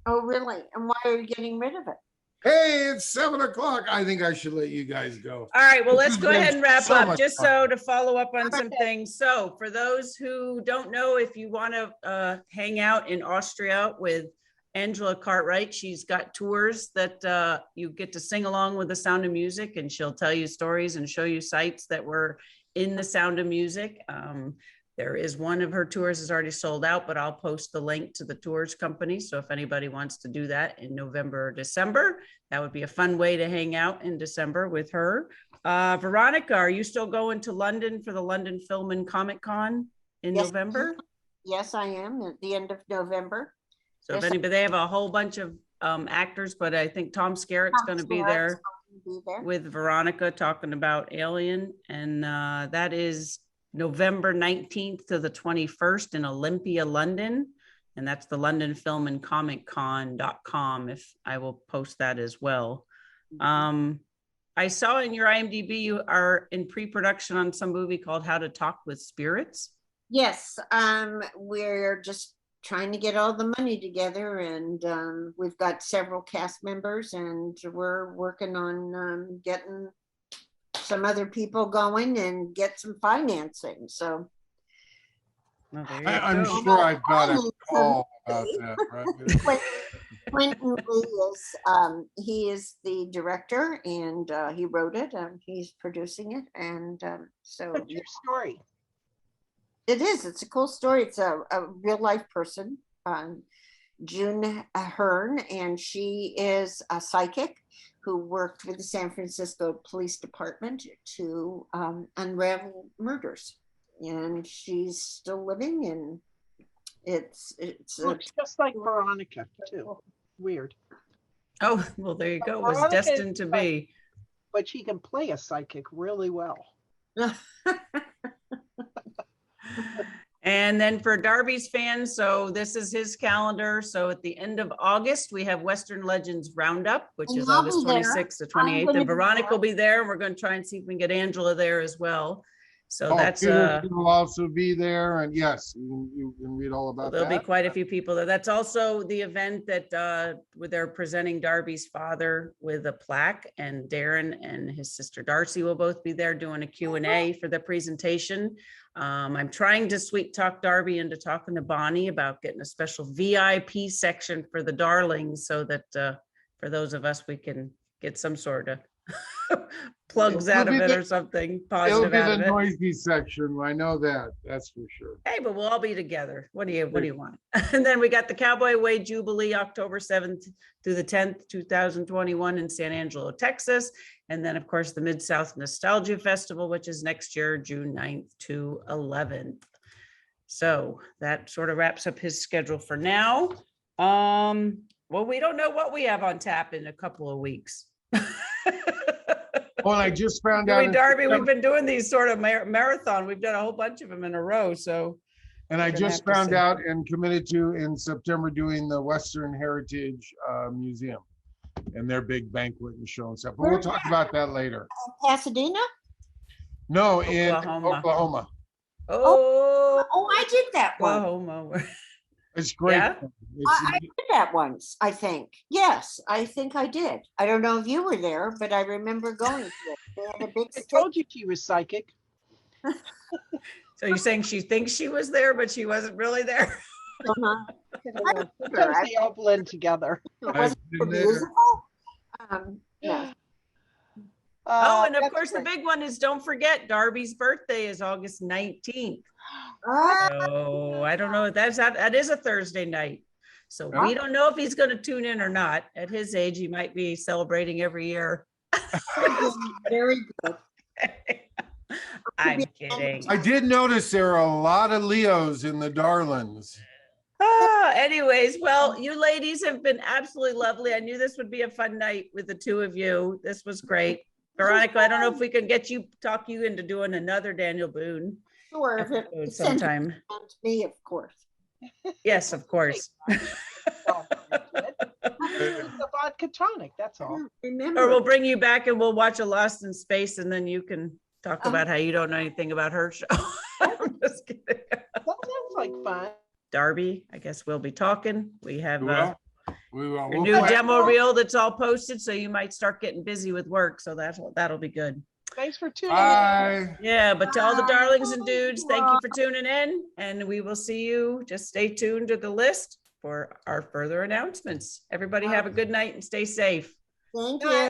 Oh, really? And why are you getting rid of it? Hey, it's 7 o'clock. I think I should let you guys go. All right, well, let's go ahead and wrap So up. much Just fun. so to follow up on some things. So for those who don't know, if you want to hang out in Austria with Angela Cartwright, she's got tours that you get to sing along with The Sound of Music, and she'll tell you stories and show you sites that were in The Sound of Music. There is one of her tours is already sold out, but I'll post the link to the tours company. So if anybody wants to do that in November or December, that would be a fun way to hang out in December with her. Veronica, are you still going to London for the London Film and Comic Con in November? Yes, I am at the end of November. So if anybody, they have a whole bunch of actors, but I think Tom Skerritt's going to be there with Veronica talking about Alien. And that is November 19th to the 21st in Olympia, London. And that's the London Film and Comic Con.com. If I will post that as well. I saw in your IMDb, you are in pre-production on some movie called How to Talk with Spirits. Yes, we're just trying to get all the money together, and we've got several cast members, and we're working on getting some other people going and get some financing. So I'm sure I've got a call about that, right? Quentin Lee he is the director, and he wrote it, and he's producing it, and so What's your story? it is. It's a cool story. It's a real life person, June Hearn, and she is a psychic who worked with the San Francisco Police Department to unravel murders. And she's still living, and it's Looks just like Veronica too. Weird. Oh, well, there you go. It was Veronica destined to be. But she can play a psychic really well. And then for Darby's fans, so this is his calendar. So at the end of August, we have Western Legends Roundup, which And is I'll August be there. 26th to I'm 28th. gonna And be Veronica there. will be there. We're going to try and see if we can get Angela there as well. So Oh, that's Peter will also be there, and yes, you can read all about there'll that. be quite a few people there. That's also the event that where they're presenting Darby's father with a plaque, and Darren and his sister Darcy will both be there doing a Q&A for the presentation. I'm trying to sweet talk Darby into talking to Bonnie about getting a special VIP section for the darlings, so that for those of us, we can get some sort of plugs out of it or something It'll positive be out the of it. noisy section. I know that. That's for sure. Hey, but we'll all be together. What do you want? And then we got the Cowboy Way Jubilee, October 7th through the 10th, 2021 in San Angelo, Texas. And then, of course, the Mid-South Nostalgia Festival, which is next year, June 9th to 11th. So that sort of wraps up his schedule for now. Well, we don't know what we have on tap in a couple of weeks. Oh, and I just found out. Darby, we've been doing these sort of marathon. We've done a whole bunch of them in a row. So, And I gonna just have to found see. out and committed to in September doing the Western Heritage Museum and their big banquet and show and stuff. But we'll talk about that later. Pasadena. No, in Oklahoma. Oklahoma. Oh, I did that one. Oklahoma. It's great. Yeah? I did that once, I think. Yes, I think I did. I don't know if you were there, but I remember going to it. They had a big I stick. told you she was psychic. So you're saying she thinks she was there, but she wasn't really there? Uh-huh. Sometimes they all blend together. Was it I've the been there. musical? No. Oh, and of that's course, the great. big one is, don't forget, Darby's birthday is August 19th. Ah, So I don't know if that is a Thursday night. So we don't know if he's going to tune in or not. At his age, he might be celebrating every year. very good. I'm kidding. I did notice there are a lot of Leos in the Darlings. Anyways, well, you ladies have been absolutely lovely. I knew this would be a fun night with the two of you. This was great. Veronica, I don't know if we can talk you into doing another Daniel Boone Sure, if episode it's sent sometime. to me, of course. Yes, of course. The vodka tonic, that's all. Remember, Or we'll bring you back and we'll watch a Lost in Space, and then you can talk about how you don't know anything about her show. I'm just kidding. That sounds like fun. Darby, I guess we'll be talking. We have We will. your We'll new play- demo reel that's all posted, so you might start getting busy with work. So that'll be good. Thanks for tuning in. Bye. Yeah, but to all the darlings and dudes, thank you for tuning in, and we will see you. Just stay tuned to the list for our further announcements. Everybody have a good night and stay safe. thank Good. you.